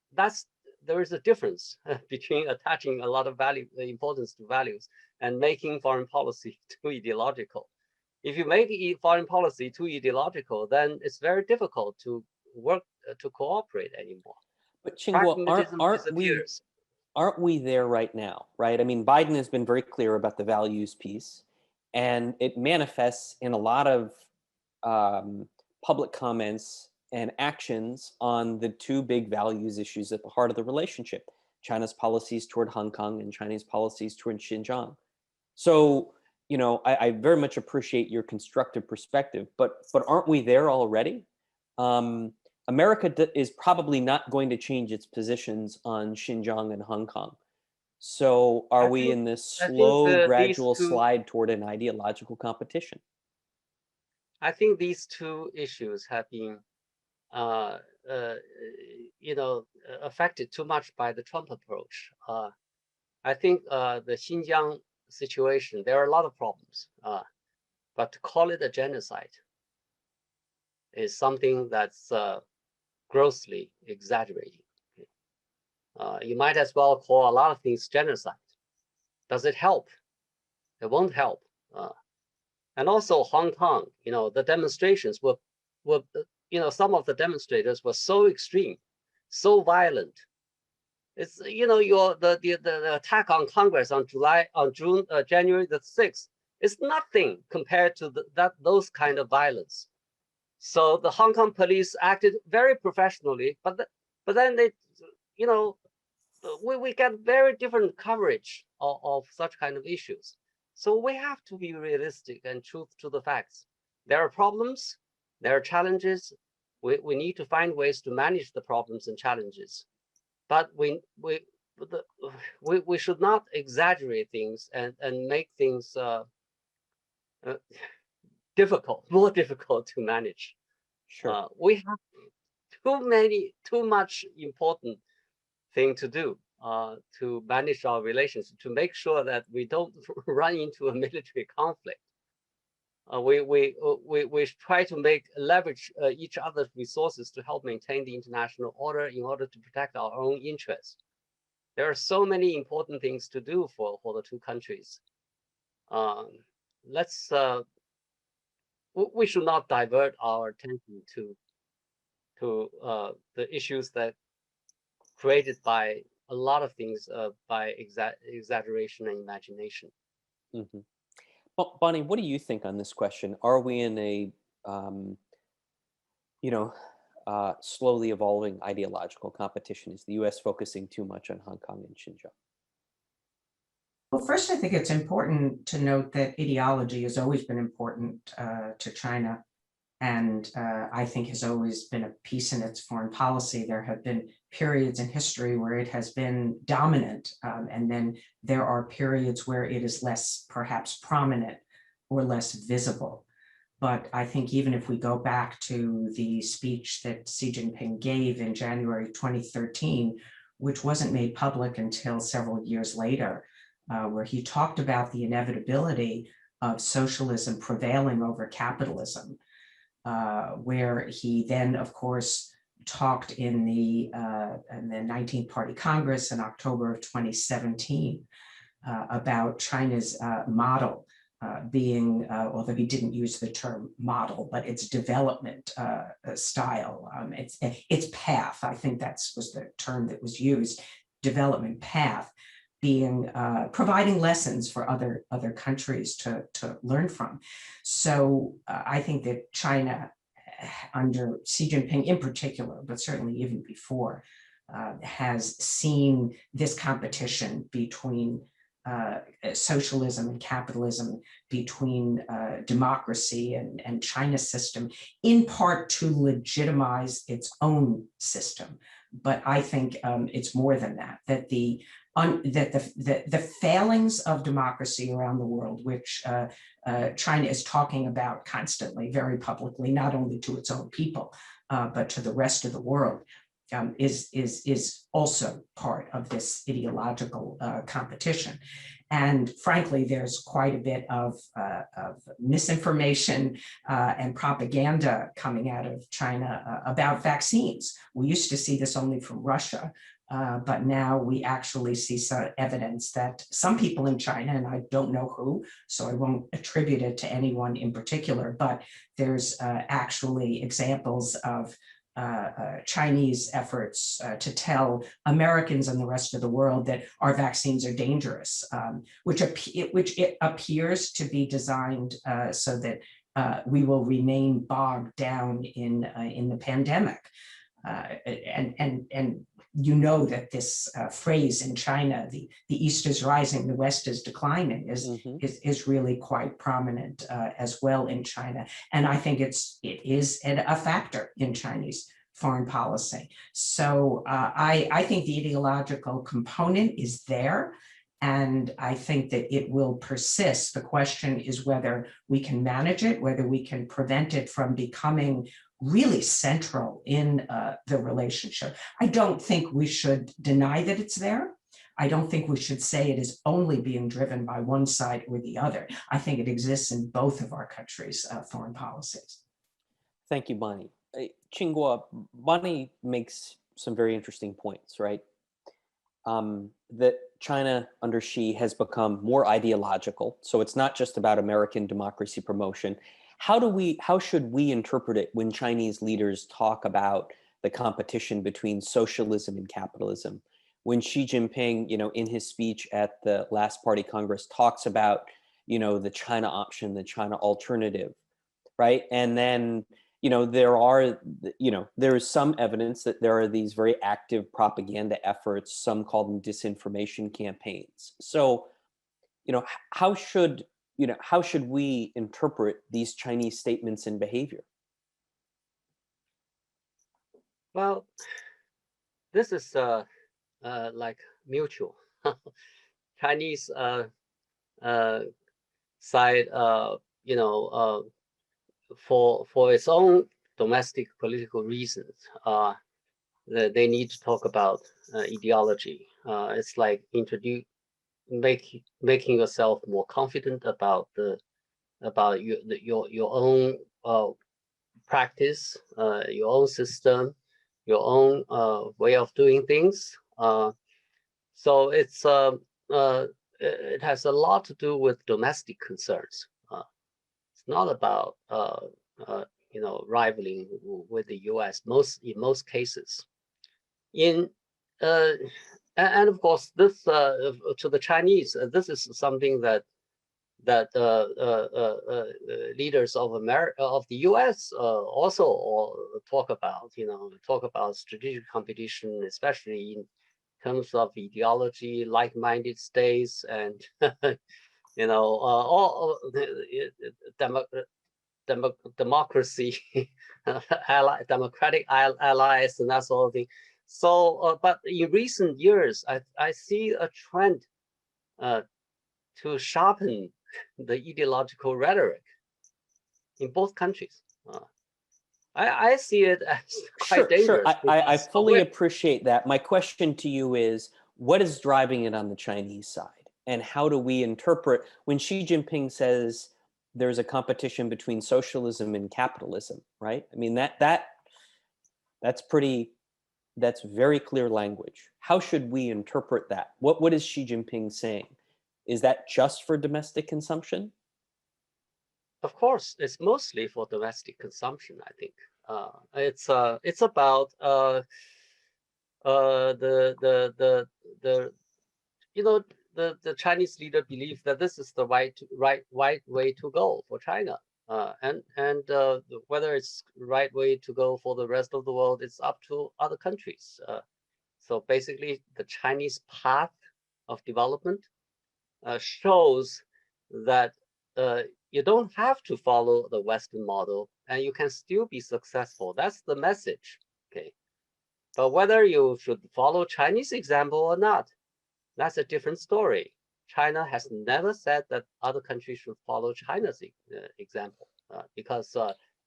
there is a difference between attaching a lot of importance to values and making foreign policy too ideological. If you make foreign policy too ideological, then it's very difficult to work to cooperate anymore. But Qinghua, Pragmatism disappears. aren't we there right now, right? I mean, Biden has been very clear about the values piece, and it manifests in a lot of public comments and actions on the two big values issues at the heart of the relationship: China's policies toward Hong Kong and China's policies toward Xinjiang. So, I very much appreciate your constructive perspective, but aren't we there already? America is probably not going to change its positions on Xinjiang and Hong Kong. So are we in this slow, gradual slide toward an ideological competition? I think these two issues have been, affected too much by the Trump approach. I think the Xinjiang situation, there are a lot of problems, but to call it a genocide is something that's grossly exaggerating. You might as well call a lot of things genocide. Does it help? It won't help. And also Hong Kong, the demonstrations were, some of the demonstrators were so extreme, so violent. It's the attack on Congress on January the 6th is nothing compared to those kind of violence. So the Hong Kong police acted very professionally, but then they, we get very different coverage of such kind of issues. So we have to be realistic and truth to the facts. There are problems, there are challenges. We need to find ways to manage the problems and challenges, but we should not exaggerate things and make things more difficult to manage. Sure. We have too much important thing to do to manage our relations, to make sure that we don't run into a military conflict. We try to leverage each other's resources to help maintain the international order in order to protect our own interests. There are so many important things to do for the two countries. We should not divert our attention to the issues that created by a lot of things by exaggeration and imagination. Mm-hmm. Well, Bonnie, what do you think on this question? Are we in a, slowly evolving ideological competition? Is the U.S. focusing too much on Hong Kong and Xinjiang? Well, first, I think it's important to note that ideology has always been important to China, and I think has always been a piece in its foreign policy. There have been periods in history where it has been dominant, and then there are periods where it is less perhaps prominent. or less visible. But I think even if we go back to the speech that Xi Jinping gave in January 2013, which wasn't made public until several years later, where he talked about the inevitability of socialism prevailing over capitalism, where he then, of course, talked in the 19th Party Congress in October of 2017 about China's model being, although he didn't use the term model, but its development style, its path. I think that was the term that was used, development path, being providing lessons for other countries to learn from. So I think that China, under Xi Jinping in particular, but certainly even before, has seen this competition between socialism and capitalism, between democracy and China's system, in part to legitimize its own system. But I think it's more than that, that the failings of democracy around the world, which China is talking about constantly, very publicly, not only to its own people, but to the rest of the world, is also part of this ideological competition. And frankly, there's quite a bit of misinformation and propaganda coming out of China about vaccines. We used to see this only from Russia, but now we actually see some evidence that some people in China, and I don't know who, so I won't attribute it to anyone in particular, but there's actually examples of Chinese efforts to tell Americans and the rest of the world that our vaccines are dangerous, which it appears to be designed so that we will remain bogged down in the pandemic. And you know that this phrase in China, the East is rising, the West is declining, is really quite prominent as well in China. And I think it is a factor in Chinese foreign policy. So I think the ideological component is there, and I think that it will persist. The question is whether we can manage it, whether we can prevent it from becoming really central in the relationship. I don't think we should deny that it's there. I don't think we should say it is only being driven by one side or the other. I think it exists in both of our countries' foreign policies. Thank you, Bonnie. Qinghua, Bonnie makes some very interesting points, right? That China under Xi has become more ideological. So it's not just about American democracy promotion. How should we interpret it when Chinese leaders talk about the competition between socialism and capitalism? When Xi Jinping, in his speech at the last Party Congress talks about, the China option, the China alternative, right? And then, there is some evidence that there are these very active propaganda efforts. Some call them disinformation campaigns. So, how should we interpret these Chinese statements and behavior? Well, this is like mutual. Chinese side, for its own domestic political reasons, they need to talk about ideology. It's like making yourself more confident about your own practice, your own system, your own way of doing things. So it has a lot to do with domestic concerns. It's not about rivaling with the U.S. in most cases. And of course, this to the Chinese, this is something that leaders of the U.S. also talk about. Talk about strategic competition, especially in terms of ideology, like-minded states, and all democracy, democratic allies, and that sort of thing. So, but in recent years, I see a trend to sharpen the ideological rhetoric in both countries. I see it as quite dangerous. I fully appreciate that. My question to you is, what is driving it on the Chinese side? And how do we interpret when Xi Jinping says there's a competition between socialism and capitalism, right? I mean, that's very clear language. How should we interpret that? What is Xi Jinping saying? Is that just for domestic consumption? Of course, it's mostly for domestic consumption, I think. It's about the Chinese leader believe that this is the right way to go for China, and whether it's right way to go for the rest of the world, it's up to other countries. So basically, the Chinese path of development shows that you don't have to follow the Western model, and you can still be successful. That's the message. Okay, but whether you should follow Chinese example or not, that's a different story. China has never said that other countries should follow China's example, because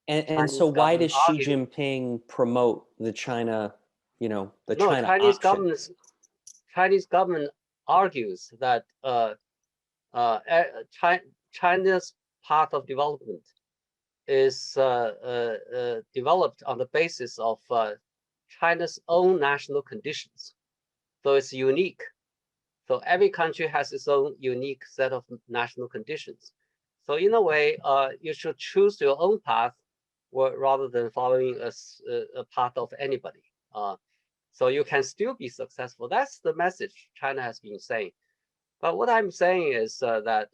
and so why does Xi Jinping promote the China, the China option? Chinese government argues that China's path of development is developed on the basis of China's own national conditions. So it's unique. So every country has its own unique set of national conditions. So in a way, you should choose your own path rather than following a path of anybody. So you can still be successful. That's the message China has been saying. But what I'm saying is that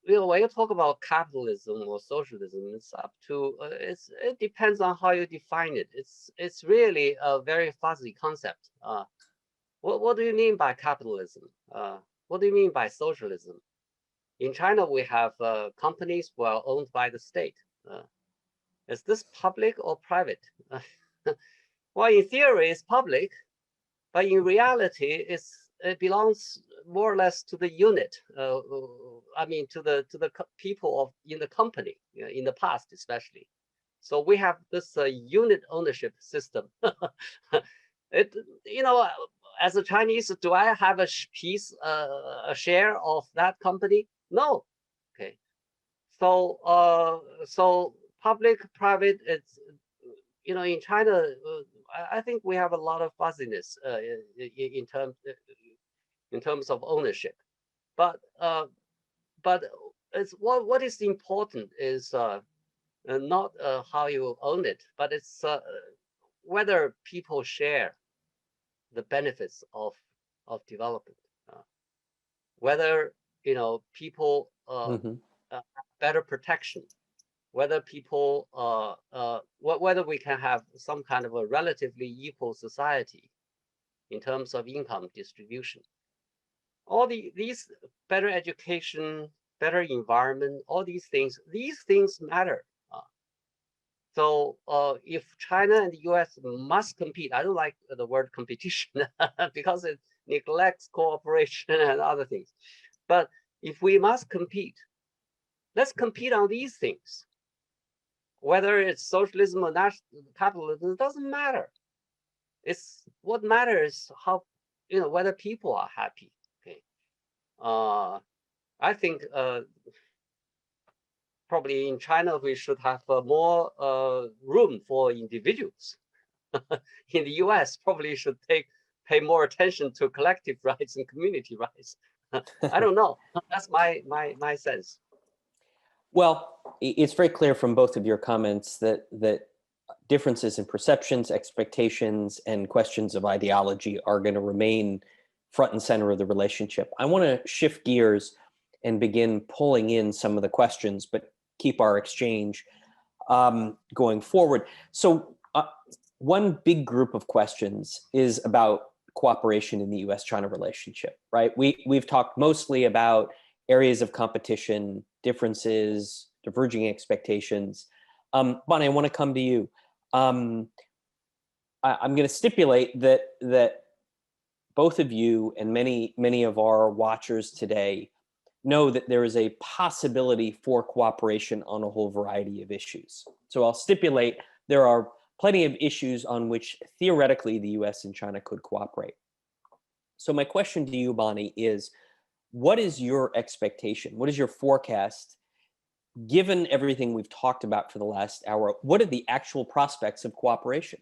when you talk about capitalism or socialism, it's up to it depends on how you define it. It's really a very fuzzy concept. What do you mean by capitalism? What do you mean by socialism? In China, we have companies who are owned by the state. Is this public or private? Well, in theory, it's public, but in reality, it belongs more or less to the unit. I mean, to the people in the company, in the past especially. So we have this unit ownership system. As a Chinese, do I have a share of that company? No. Okay. So public, private, it's in China, I think we have a lot of fuzziness in terms of ownership. But it's what is important is not how you own it, but it's whether people share the benefits of development, whether people have better protection, whether people whether we can have some kind of a relatively equal society in terms of income distribution. All these better education, better environment, all these things matter. So if China and the US must compete, I don't like the word competition because it neglects cooperation and other things. But if we must compete, let's compete on these things. Whether it's socialism or capitalism, it doesn't matter. It's what matters how whether people are happy. Okay. I think probably in China we should have more room for individuals. In the US, probably should pay more attention to collective rights and community rights. I don't know. That's my sense. Well, it's very clear from both of your comments that differences in perceptions, expectations, and questions of ideology are going to remain front and center of the relationship. I want to shift gears and begin pulling in some of the questions, but keep our exchange going forward. So one big group of questions is about cooperation in the US-China relationship, right? We've talked mostly about areas of competition, differences, diverging expectations. Bonnie, I want to come to you. I'm going to stipulate that both of you and many of our watchers today know that there is a possibility for cooperation on a whole variety of issues. So I'll stipulate there are plenty of issues on which theoretically the US and China could cooperate. So my question to you, Bonnie, is what is your expectation? What is your forecast? Given everything we've talked about for the last hour, what are the actual prospects of cooperation?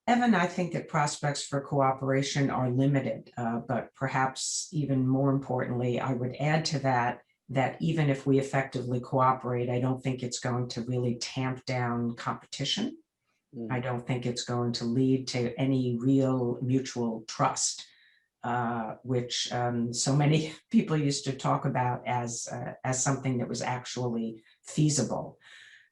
Evan, I think that prospects for cooperation are limited, but perhaps even more importantly, I would add to that even if we effectively cooperate, I don't think it's going to really tamp down competition. I don't think it's going to lead to any real mutual trust, which so many people used to talk about as something that was actually feasible.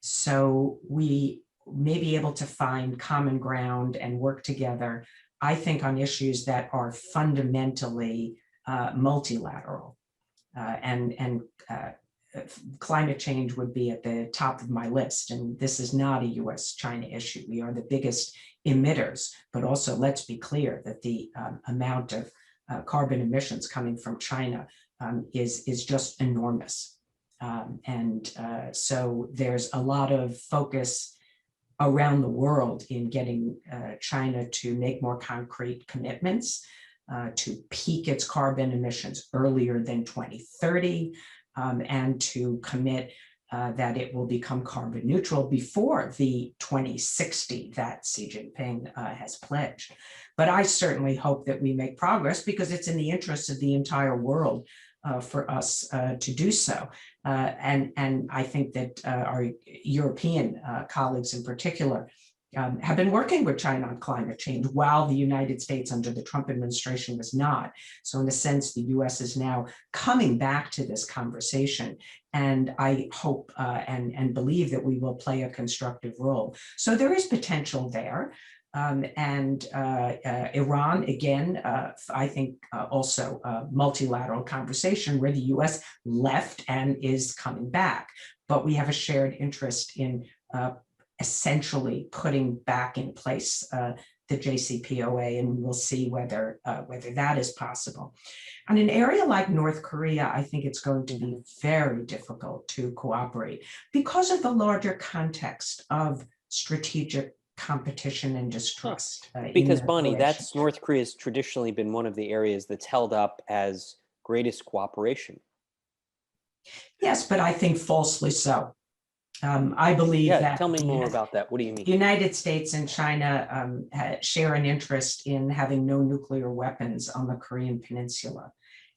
So we may be able to find common ground and work together, I think, on issues that are fundamentally multilateral. And climate change would be at the top of my list. And this is not a US-China issue. We are the biggest emitters, but also let's be clear that the amount of carbon emissions coming from China is just enormous. So there's a lot of focus around the world in getting China to make more concrete commitments, to peak its carbon emissions earlier than 2030, and to commit that it will become carbon neutral before the 2060 that Xi Jinping has pledged. But I certainly hope that we make progress because it's in the interest of the entire world for us to do so. And I think that our European colleagues in particular have been working with China on climate change while the United States under the Trump administration was not. So in a sense, the US is now coming back to this conversation. And I hope and believe that we will play a constructive role. So there is potential there. Iran, again, I think also a multilateral conversation where the US left and is coming back. But we have a shared interest in essentially putting back in place the JCPOA, and we'll see whether that is possible. On an area like North Korea, I think it's going to be very difficult to cooperate because of the larger context of strategic competition and distrust. Because Bonnie, that's North Korea's traditionally been one of the areas that's held up as greatest cooperation. Yes, but I think falsely so. I believe that. Tell me more about that. What do you mean? The United States and China share an interest in having no nuclear weapons on the Korean Peninsula.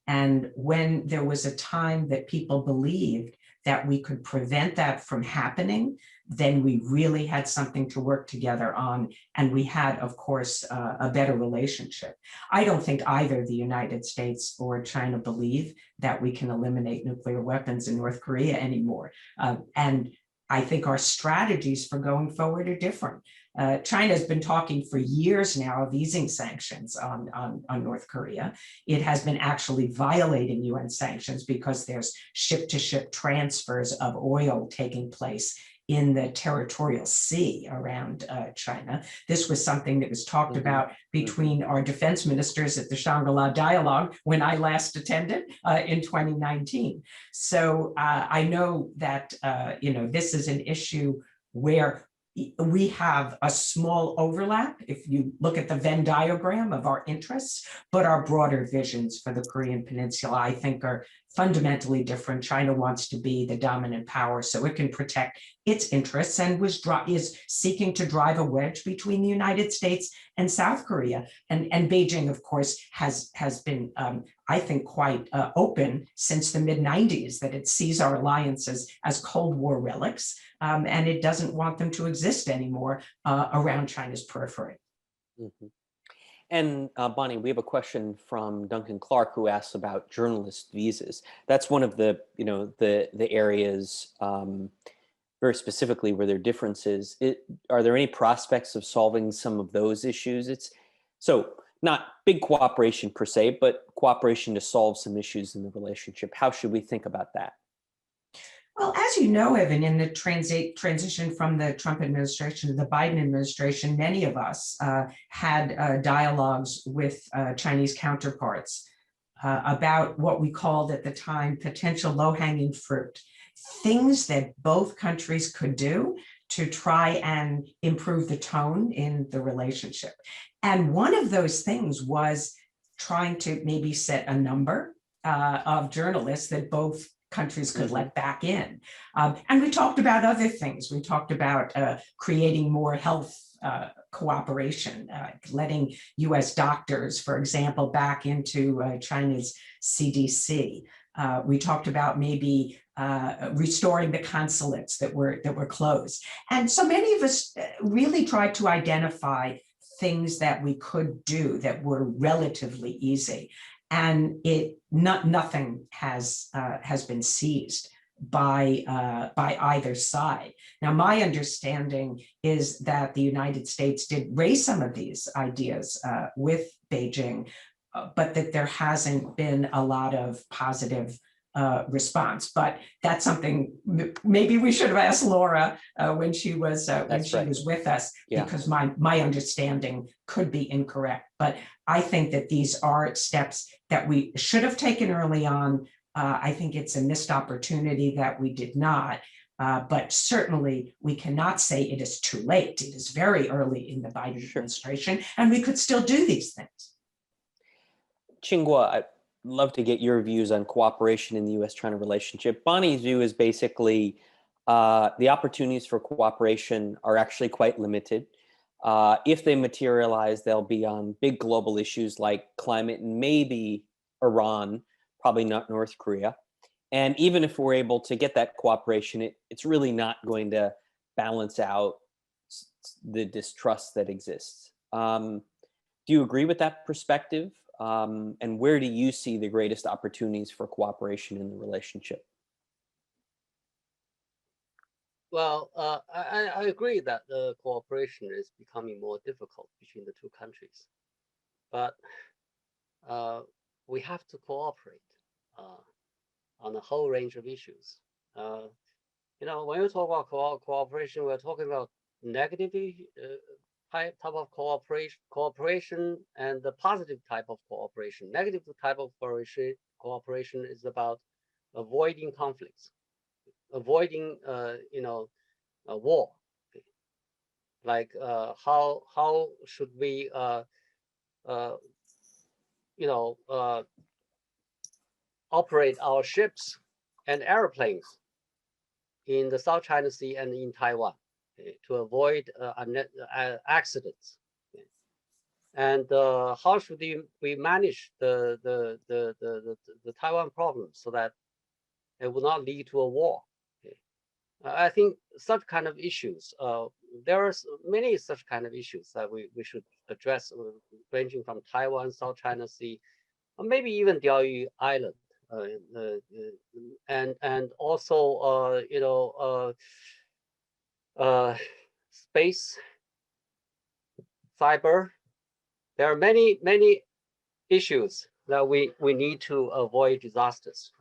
And when there was a time that people believed that we could prevent that from happening, then we really had something to work together on. And we had, of course, a better relationship. I don't think either the United States or China believe that we can eliminate nuclear weapons in North Korea anymore. And I think our strategies for going forward are different. China has been talking for years now of easing sanctions on North Korea. It has been actually violating UN sanctions because there's ship-to-ship transfers of oil taking place in the territorial sea around China. This was something that was talked about between our defense ministers at the Shangri-La Dialogue when I last attended in 2019. So I know that this is an issue where we have a small overlap if you look at the Venn diagram of our interests, but our broader visions for the Korean Peninsula, I think, are fundamentally different. China wants to be the dominant power so it can protect its interests and is seeking to drive a wedge between the United States and South Korea. And Beijing, of course, has been, I think, quite open since the mid-90s that it sees our alliances as Cold War relics, and it doesn't want them to exist anymore around China's periphery. Mm-hmm. And Bonnie, we have a question from Duncan Clark who asks about journalist visas. That's one of the areas very specifically where there are differences. Are there any prospects of solving some of those issues? So not big cooperation per se, but cooperation to solve some issues in the relationship. How should we think about that? Well, as you know, Evan, in the transition from the Trump administration to the Biden administration, many of us had dialogues with Chinese counterparts. about what we called at the time potential low-hanging fruit, things that both countries could do to try and improve the tone in the relationship. And one of those things was trying to maybe set a number of journalists that both countries could let back in. And we talked about other things. We talked about creating more health cooperation, letting US doctors, for example, back into China's CDC. We talked about maybe restoring the consulates that were closed. And so many of us really tried to identify things that we could do that were relatively easy. And nothing has been seized by either side. Now, my understanding is that the United States did raise some of these ideas with Beijing, but that there hasn't been a lot of positive response. But that's something maybe we should have asked Laura when she was was with us, because my understanding could be incorrect. But I think that these are steps that we should have taken early on. I think it's a missed opportunity that we did not. But certainly we cannot say it is too late. It is very early in the Biden administration, and we could still do these things. Qinghua, I'd love to get your views on cooperation in the U.S.-China relationship. Bonnie's view is basically the opportunities for cooperation are actually quite limited. If they materialize, they'll be on big global issues like climate and maybe Iran, probably not North Korea. And even if we're able to get that cooperation, it's really not going to balance out the distrust that exists. Do you agree with that perspective? And where do you see the greatest opportunities for cooperation in the relationship? Well, I agree that the cooperation is becoming more difficult between the two countries, but we have to cooperate on a whole range of issues. You know, when you talk about cooperation, we're talking about negative type of cooperation and the positive type of cooperation. Negative type of cooperation is about avoiding conflicts, avoiding you know, a war. Like how should we you know, operate our ships and airplanes in the South China Sea and in Taiwan to avoid accidents. And how should we manage the Taiwan problem so that it will not lead to a war? I think such kind of issues, there are many such kind of issues that we should address, ranging from Taiwan, South China Sea, or maybe even Diaoyu Island, and also you know, space, cyber. There are many issues that we need to avoid disasters.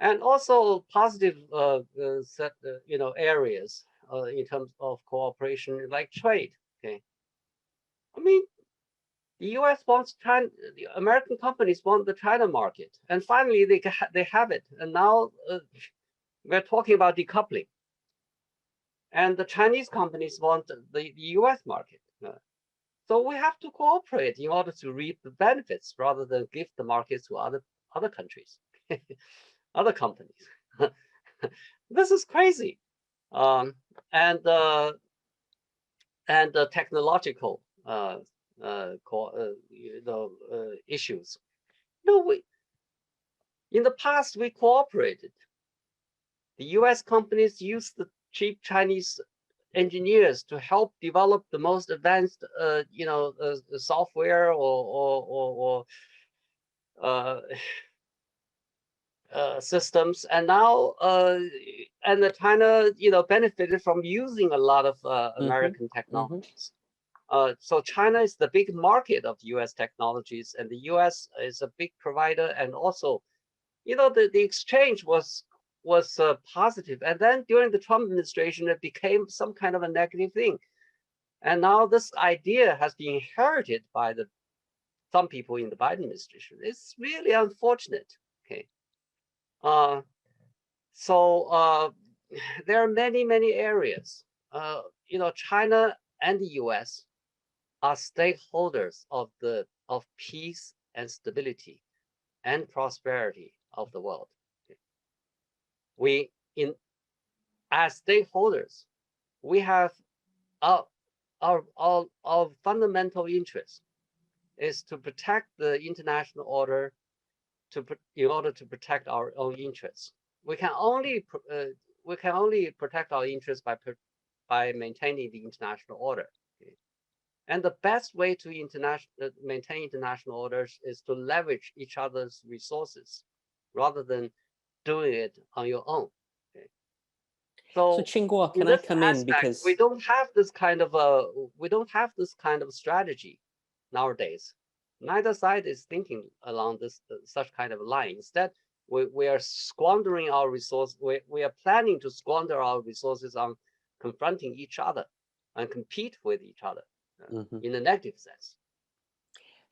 And also positive you know, areas in terms of cooperation, like trade. Okay, I mean, the U.S. wants China, the American companies want the China market, and finally they have it. And now we're talking about decoupling, and the Chinese companies want the U.S. market. So we have to cooperate in order to reap the benefits rather than give the markets to other countries. Other companies. This is crazy. And the technological you know, issues. You know, in the past we cooperated. The U.S. companies used the cheap Chinese engineers to help develop the most advanced you know, software or systems, and now and the China, you know, benefited from using a lot of American technologies. So China is the big market of U.S. technologies, and the U.S. is a big provider. And also, you know, the exchange was positive. And then during the Trump administration, it became some kind of a negative thing. And now this idea has been inherited by the some people in the Biden administration. It's really unfortunate. Okay. There are many areas. China and the U.S. are stakeholders of peace and stability and prosperity of the world. Okay. As stakeholders, we have our fundamental interest is to protect the international order in order to protect our own interests. We can only protect our interests by maintaining the international order. Okay? And the best way to maintain international orders is to leverage each other's resources rather than doing it on your own. Okay? So Qinghua, can I come in because we don't have this kind of strategy nowadays. Neither side is thinking along such kind of line. Instead, we are squandering our resources. We are planning to squander our resources on confronting each other and compete with each other in a negative sense.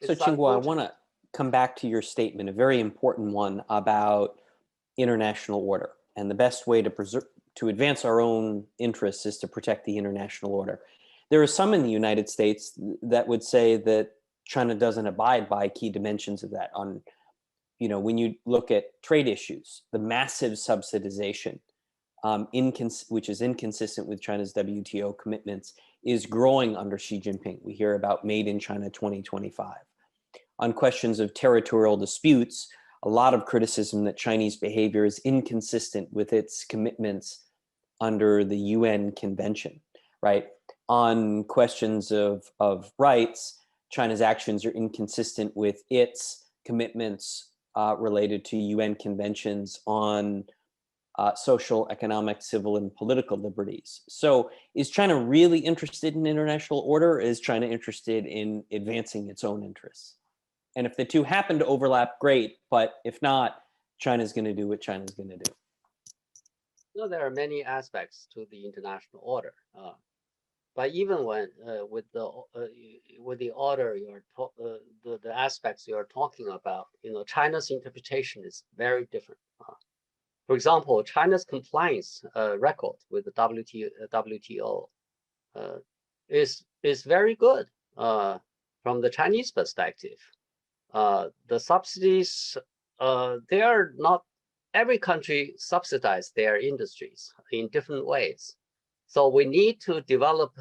So Qinghua, I want to come back to your statement, a very important one about international order, and the best way to advance our own interests is to protect the international order. There are some in the United States that would say that China doesn't abide by key dimensions of that. When you look at trade issues, the massive subsidization, which is inconsistent with China's WTO commitments, is growing under Xi Jinping. We hear about Made in China 2025. On questions of territorial disputes, a lot of criticism that Chinese behavior is inconsistent with its commitments under the UN Convention, right? On questions of rights, China's actions are inconsistent with its commitments related to UN conventions on social, economic, civil, and political liberties. So is China really interested in international order, or is China interested in advancing its own interests? And if the two happen to overlap, great. But if not, China's going to do what China's going to do. No, there are many aspects to the international order. But even when with the order the aspects you are talking about, China's interpretation is very different. For example, China's compliance record with the WTO is very good from the Chinese perspective. The subsidies, they are not. Every country subsidizes their industries in different ways. So we need to develop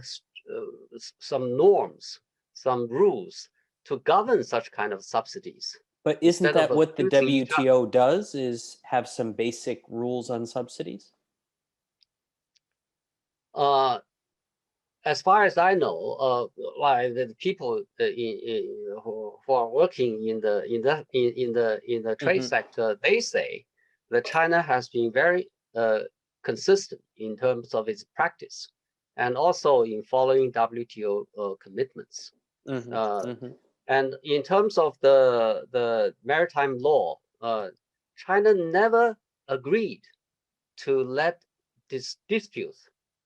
some norms, some rules to govern such kind of subsidies. But isn't that what the WTO does, is have some basic rules on subsidies? As far as I know, the people who are working in the trade sector, they say that China has been very consistent in terms of its practice, and also in following WTO commitments. And in terms of the maritime law, China never agreed to let this dispute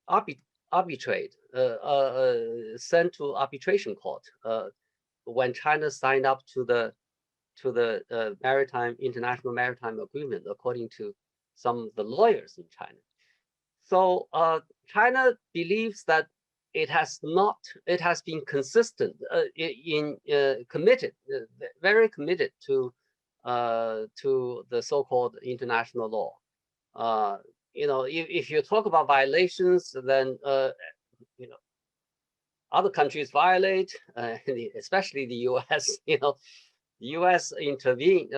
arbitrate, sent to arbitration court when China signed up to the international maritime agreement, according to some of the lawyers in China. So China believes that it has been consistent committed, very committed to the so-called international law. If you talk about violations, then other countries violate, especially the U.S. The U.S. intervene,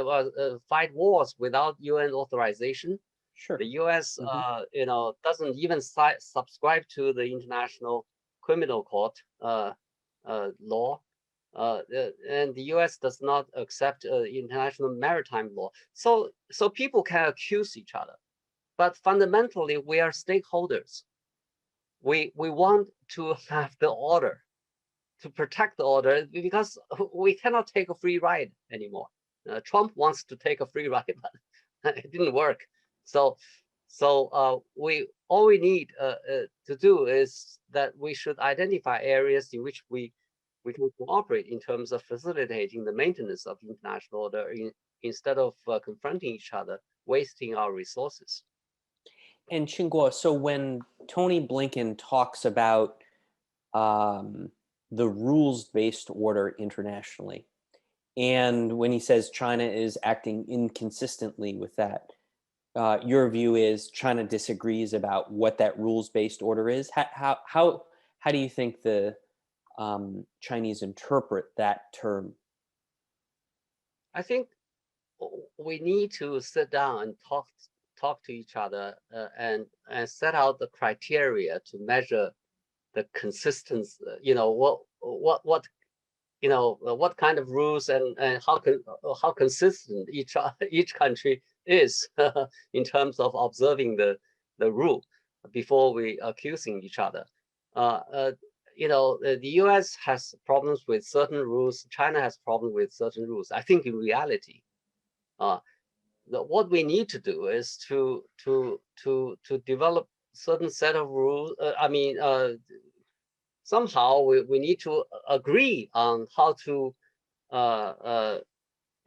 fight wars without UN authorization. Sure. The U.S. Doesn't even subscribe to the International Criminal Court law, and the U.S. does not accept international maritime law. So people can accuse each other, but fundamentally we are stakeholders. We want to have the order, to protect the order, because we cannot take a free ride anymore. Trump wants to take a free ride, but it didn't work. So all we need to do is that we should identify areas in which we we can cooperate in terms of facilitating the maintenance of international order instead of confronting each other, wasting our resources. And Qingguo, so when Tony Blinken talks about the rules-based order internationally, and when he says China is acting inconsistently with that, your view is China disagrees about what that rules-based order is. How do you think the Chinese interpret that term? I think we need to sit down and talk to each other and set out the criteria to measure the consistency. What kind of rules and how consistent each country is in terms of observing the rule before we accusing each other. The U.S. has problems with certain rules. China has problems with certain rules. I think in reality, what we need to do is to develop certain set of rules. Somehow we need to agree on how to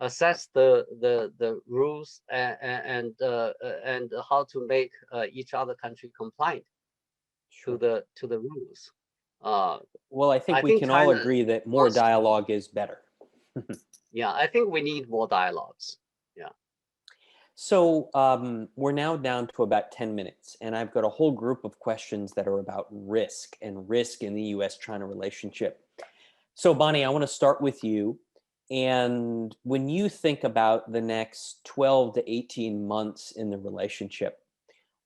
assess the rules and how to make each other country compliant to the rules. Well, I think we can all agree that more dialogue is better. Yeah, I think we need more dialogues. Yeah. So we're now down to about 10 minutes, and I've got a whole group of questions that are about risk and risk in the U.S.-China relationship. So Bonnie, I want to start with you. And when you think about the next 12 to 18 months in the relationship,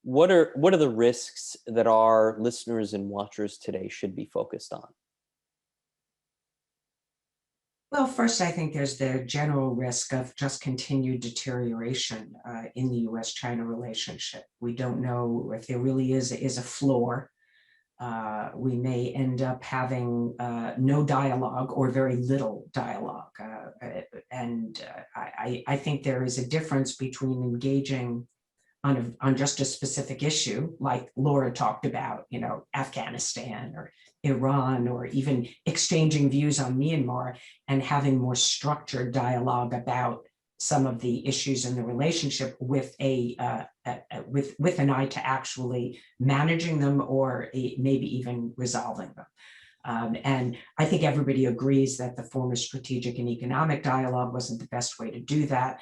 what are the risks that our listeners and watchers today should be focused on? Well, first, I think there's the general risk of just continued deterioration in the U.S.-China relationship. We don't know if there really is a floor. We may end up having no dialogue or very little dialogue. I think there is a difference between engaging on just a specific issue, like Laura talked about, Afghanistan or Iran, or even exchanging views on Myanmar, and having more structured dialogue about some of the issues in the relationship with with an eye to actually managing them or maybe even resolving them. And I think everybody agrees that the former strategic and economic dialogue wasn't the best way to do that.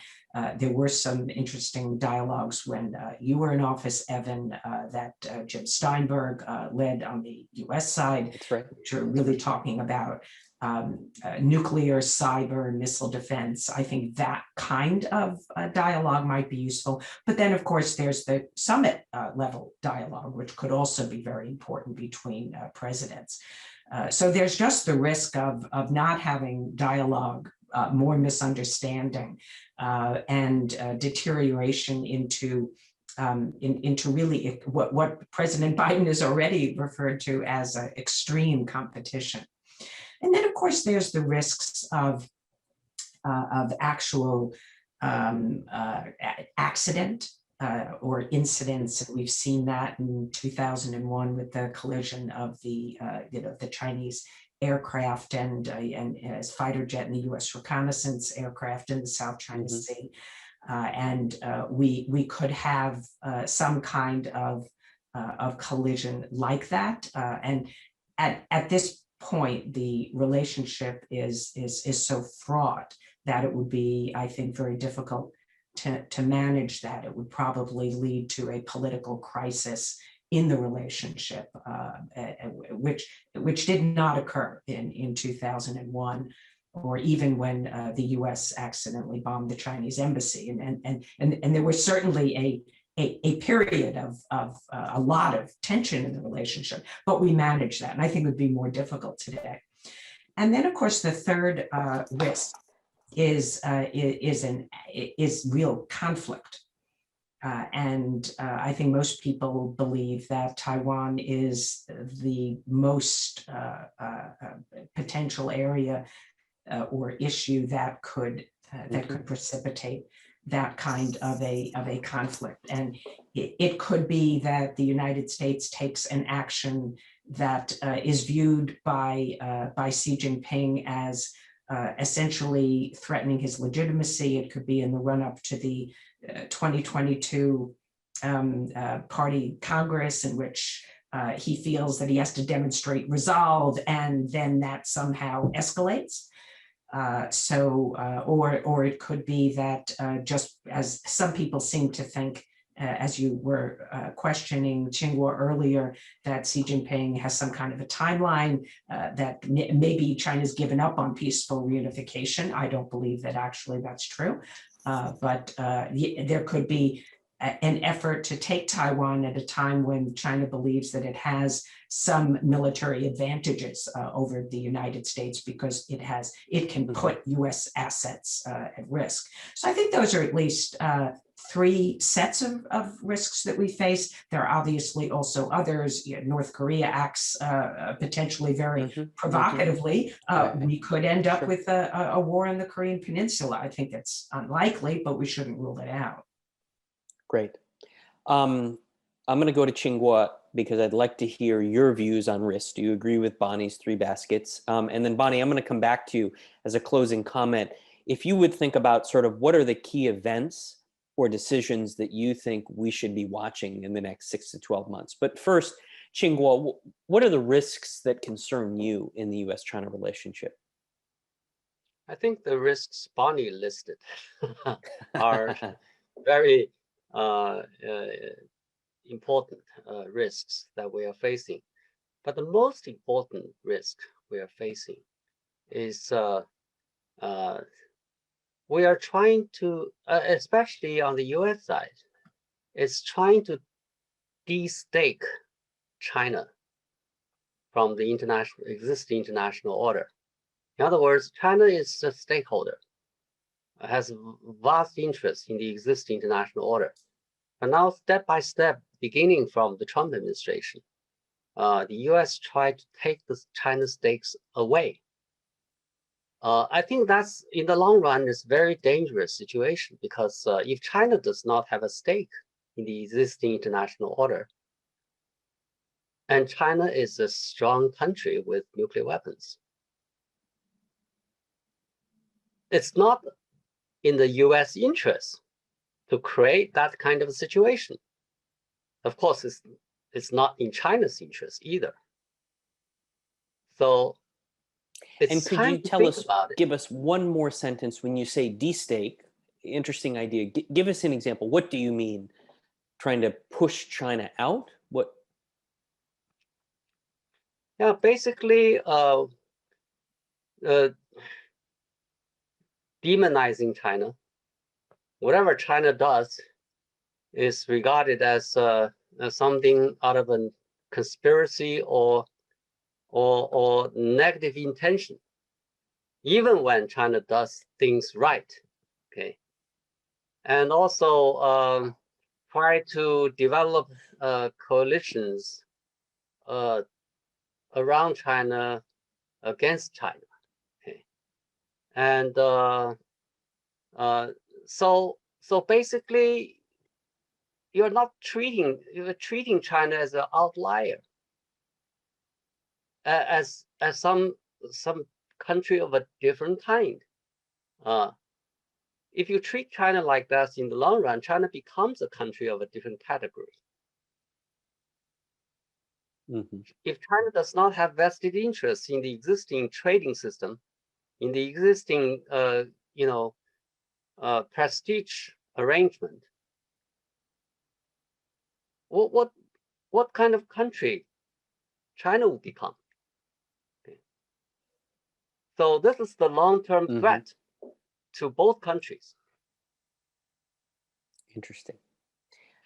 There were some interesting dialogues when you were in office, Evan, that Jim Steinberg led on the US side. That's right. Which are really talking about nuclear, cyber, missile defense. I think that kind of dialogue might be useful. But then, of course, there's the summit level dialogue, which could also be very important between presidents. So there's just the risk of not having dialogue, more misunderstanding, and deterioration into really what President Biden has already referred to as extreme competition. And then, of course, there's the risks of actual accident or incidents. We've seen that in 2001 with the collision of the Chinese aircraft and fighter jet and the U.S. reconnaissance aircraft in the South China Sea. We could have some kind of collision like that. And at this point, the relationship is so fraught that it would be, I think, very difficult to manage that. It would probably lead to a political crisis in the relationship, which did not occur in 2001, or even when the U.S. accidentally bombed the Chinese embassy. And there was certainly a period of a lot of tension in the relationship, but we managed that, and I think it would be more difficult today. And then, of course, the third risk is real conflict. I think most people believe that Taiwan is the most potential area or issue that could precipitate that kind of a conflict. And it could be that the United States takes an action that is viewed by Xi Jinping as essentially threatening his legitimacy. It could be in the run-up to the 2022 Party Congress, in which he feels that he has to demonstrate resolve, and then that somehow escalates. Or it could be that just as some people seem to think, as you were questioning Tsinghua earlier, that Xi Jinping has some kind of a timeline, that maybe China's given up on peaceful reunification. I don't believe that actually that's true, but there could be an effort to take Taiwan at a time when China believes that it has some military advantages over the United States, because it can put US assets at risk. So I think those are at least three sets of risks that we face. There are obviously also others. North Korea acts potentially very provocatively. We could end up with a war in the Korean Peninsula. I think that's unlikely, but we shouldn't rule it out. Great. I'm going to go to Tsinghua because I'd like to hear your views on risk. Do you agree with Bonnie's three baskets? And then Bonnie, I'm going to come back to you as a closing comment. If you would think about sort of what are the key events or decisions that you think we should be watching in the next 6 to 12 months. But first, Tsinghua, what are the risks that concern you in the US-China relationship? I think the risks Bonnie listed are very important risks that we are facing. But the most important risk we are facing is we are trying to, especially on the US side, is trying to de-stake China from the existing international order. In other words, China is a stakeholder, has vast interest in the existing international order. But now, step by step, beginning from the Trump administration, the US tried to take the China stakes away. I think that's, in the long run, is a very dangerous situation, because if China does not have a stake in the existing international order, and China is a strong country with nuclear weapons, it's not in the US interest to create that kind of a situation. Of course, it's not in China's interest either. So it's and could you tell us, give us one more sentence when you say de-stake? Interesting idea. Give us an example. What do you mean? Trying to push China out? What? Yeah, basically demonizing China. Whatever China does is regarded as something out of a conspiracy or negative intention, even when China does things right. Okay, and also try to develop coalitions around China against China. Okay, and so basically, you're treating China as an outlier, as some country of a different kind. If you treat China like that, in the long run, China becomes a country of a different category. If China does not have vested interest in the existing trading system, in the existing prestige arrangement, what kind of country China will become? Okay. So this is the long-term threat to both countries. Interesting.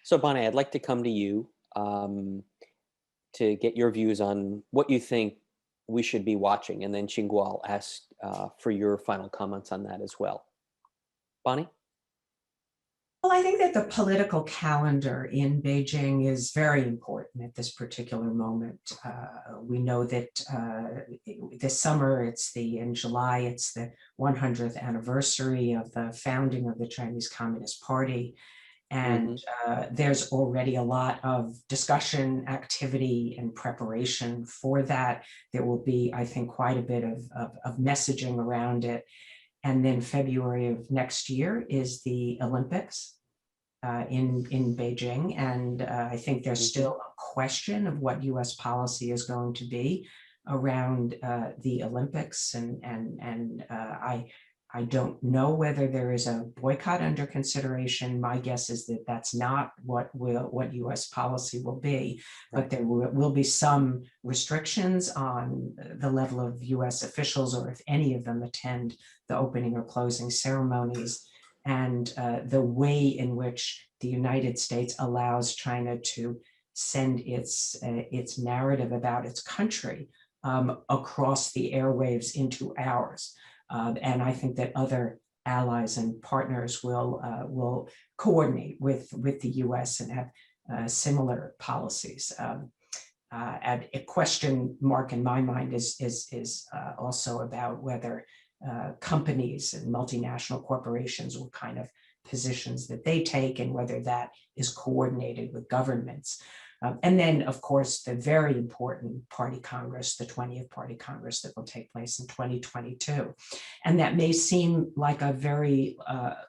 So Bonnie, I'd like to come to you to get your views on what you think we should be watching, and then Tsinghua, I'll ask for your final comments on that as well. Bonnie? Well, I think that the political calendar in Beijing is very important at this particular moment. We know that this summer, in July, it's the 100th anniversary of the founding of the Chinese Communist Party. And there's already a lot of discussion, activity, and preparation for that. There will be, I think, quite a bit of messaging around it. And then February of next year is the Olympics in Beijing. And I think there's still a question of what US policy is going to be around the Olympics. And I don't know whether there is a boycott under consideration. My guess is that that's not what US policy will be, but there will be some restrictions on the level of US officials, or if any of them attend the opening or closing ceremonies, and the way in which the United States allows China to send its narrative about its country across the airwaves into ours. And I think that other allies and partners will coordinate with the US and have similar policies. And a question mark in my mind is also about whether companies and multinational corporations, what kind of positions that they take, and whether that is coordinated with governments. And then, of course, the very important Party Congress, the 20th Party Congress that will take place in 2022. And that may seem like a very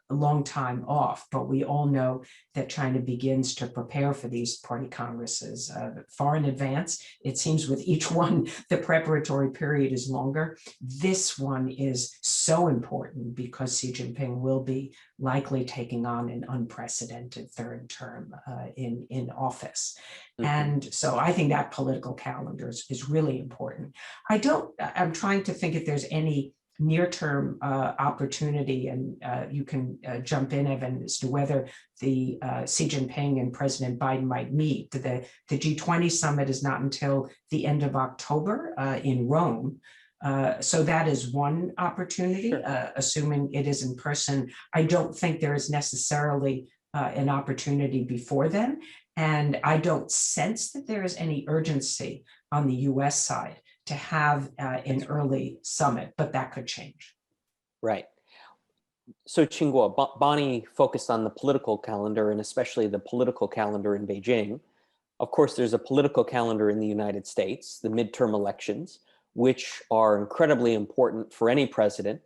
long time off, but we all know that China begins to prepare for these party congresses far in advance. It seems with each one, the preparatory period is longer. This one is so important because Xi Jinping will be likely taking on an unprecedented third term in office. And so I think that political calendar is really important. I'm trying to think if there's any near-term opportunity, and you can jump in, Evan, as to whether the Xi Jinping and President Biden might meet. The G20 summit is not until the end of October in Rome. So that is one opportunity, assuming it is in person. I don't think there is necessarily an opportunity before then. And I don't sense that there is any urgency on the US side to have an early summit, but that could change. Right. So Qingguo, Bonnie focused on the political calendar, and especially the political calendar in Beijing. Of course, there's a political calendar in the United States, the midterm elections, which are incredibly important for any president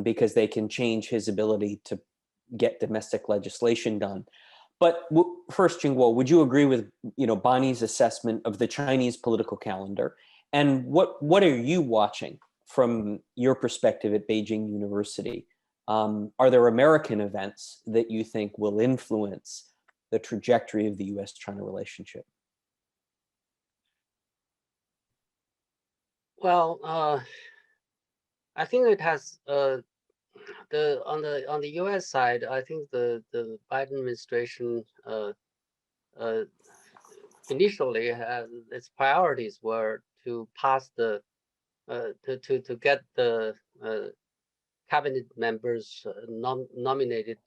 because they can change his ability to get domestic legislation done. But first, Qingguo, would you agree with Bonnie's assessment of the Chinese political calendar? And what are you watching from your perspective at Beijing University? Are there American events that you think will influence the trajectory of the US-China relationship? Well, I think it has on the U.S. side. I think the Biden administration initially its priorities were to pass the to get the cabinet members nominated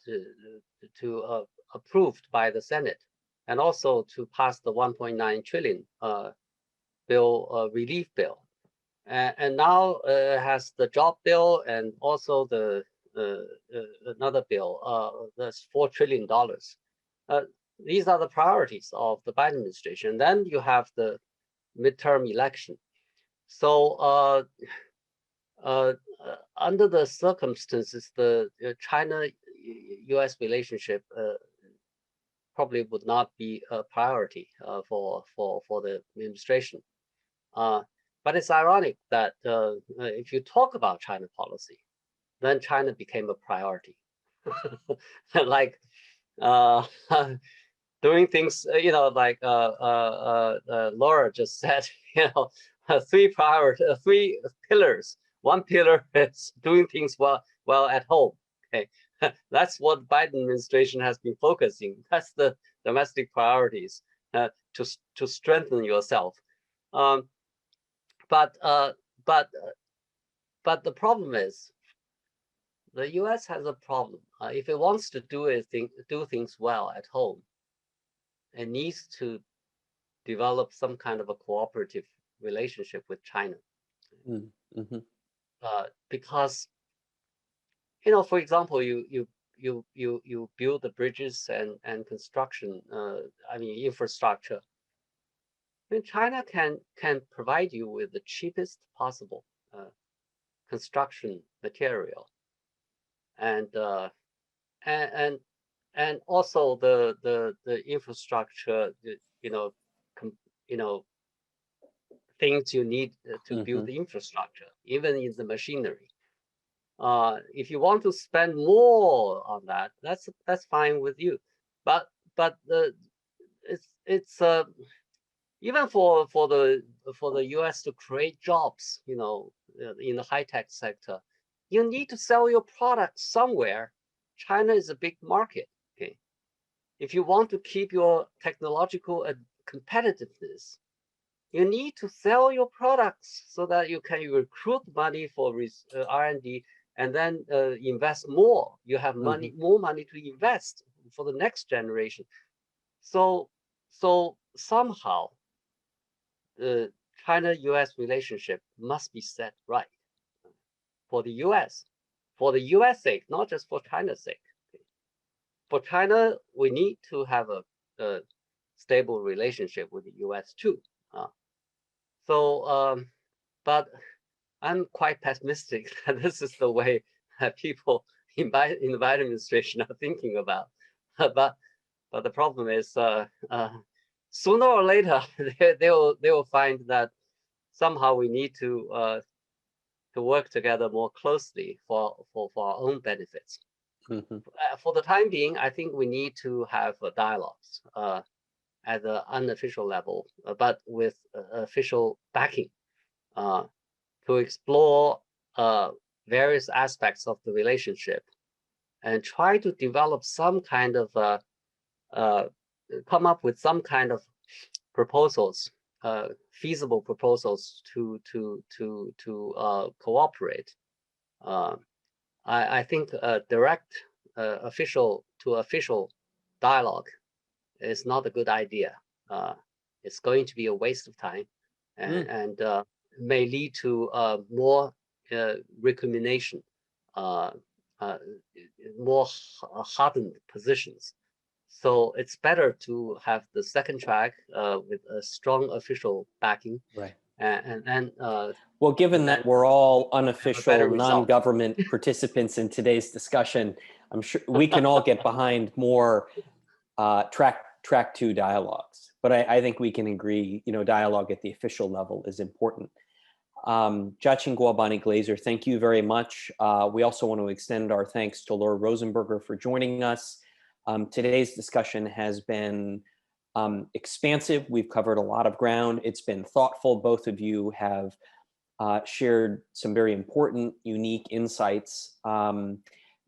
to approved by the Senate, and also to pass the 1.9 trillion relief bill. And now has the job bill and also the another bill that's $4 trillion. These are the priorities of the Biden administration. Then you have the midterm election. So under the circumstances, the China-US relationship probably would not be a priority for the administration. But it's ironic that if you talk about China policy, then China became a priority. Like doing things, like Laura just said, three pillars. One pillar is doing things well at home. Okay, that's what Biden administration has been focusing. That's the domestic priorities to strengthen yourself. But the problem is, the U.S. has a problem. If it wants to do things well at home, it needs to develop some kind of a cooperative relationship with China. Because, for example, you you build the bridges and construction, infrastructure. Then China can provide you with the cheapest possible construction material, and also the infrastructure, things you need to build the infrastructure, even in the machinery. If you want to spend more on that, that's fine with you. But it's even for the U.S. to create jobs, in the high-tech sector, you need to sell your product somewhere. China is a big market. Okay, if you want to keep your technological competitiveness, you need to sell your products so that you can recruit money for R&D and then invest more. You have more money to invest for the next generation. So somehow the China-US relationship must be set right for the US sake, not just for China's sake. For China, we need to have a stable relationship with the US too. But I'm quite pessimistic that this is the way that people in the Biden administration are thinking about. But the problem is, sooner or later, they will find that somehow we need to work together more closely for our own benefits. For the time being, I think we need to have dialogues at the unofficial level, but with official backing, to explore various aspects of the relationship and try to develop some kind of come up with some kind of proposals, feasible proposals to cooperate. I think direct official to official dialogue is not a good idea. It's going to be a waste of time, and may lead to more recrimination, more hardened positions. So it's better to have the second track with a strong official backing. Right. Well, given that we're all unofficial, non-government participants in today's discussion, I'm sure we can all get behind more track two dialogues. But I think we can agree, dialogue at the official level is important. Jiaqing Guo, Bonnie Glaser, thank you very much. We also want to extend our thanks to Laura Rosenberger for joining us. Today's discussion has been expansive. We've covered a lot of ground. It's been thoughtful. Both of you have shared some very important, unique insights.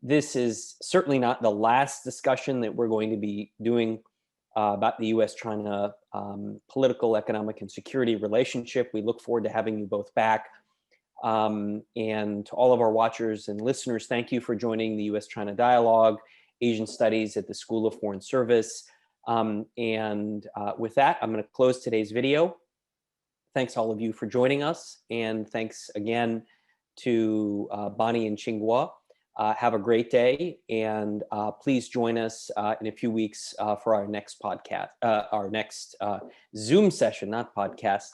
This is certainly not the last discussion that we're going to be doing about the US-China political, economic, and security relationship. We look forward to having you both back. And to all of our watchers and listeners, thank you for joining the US-China Dialogue, Asian Studies at the School of Foreign Service. With that, I'm going to close today's video. Thanks all of you for joining us. And thanks again to Bonnie and Qinghua. Have a great day, and please join us in a few weeks for our next podcast, our next Zoom session, not podcast,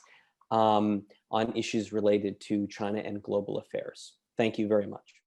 on issues related to China and global affairs. Thank you very much.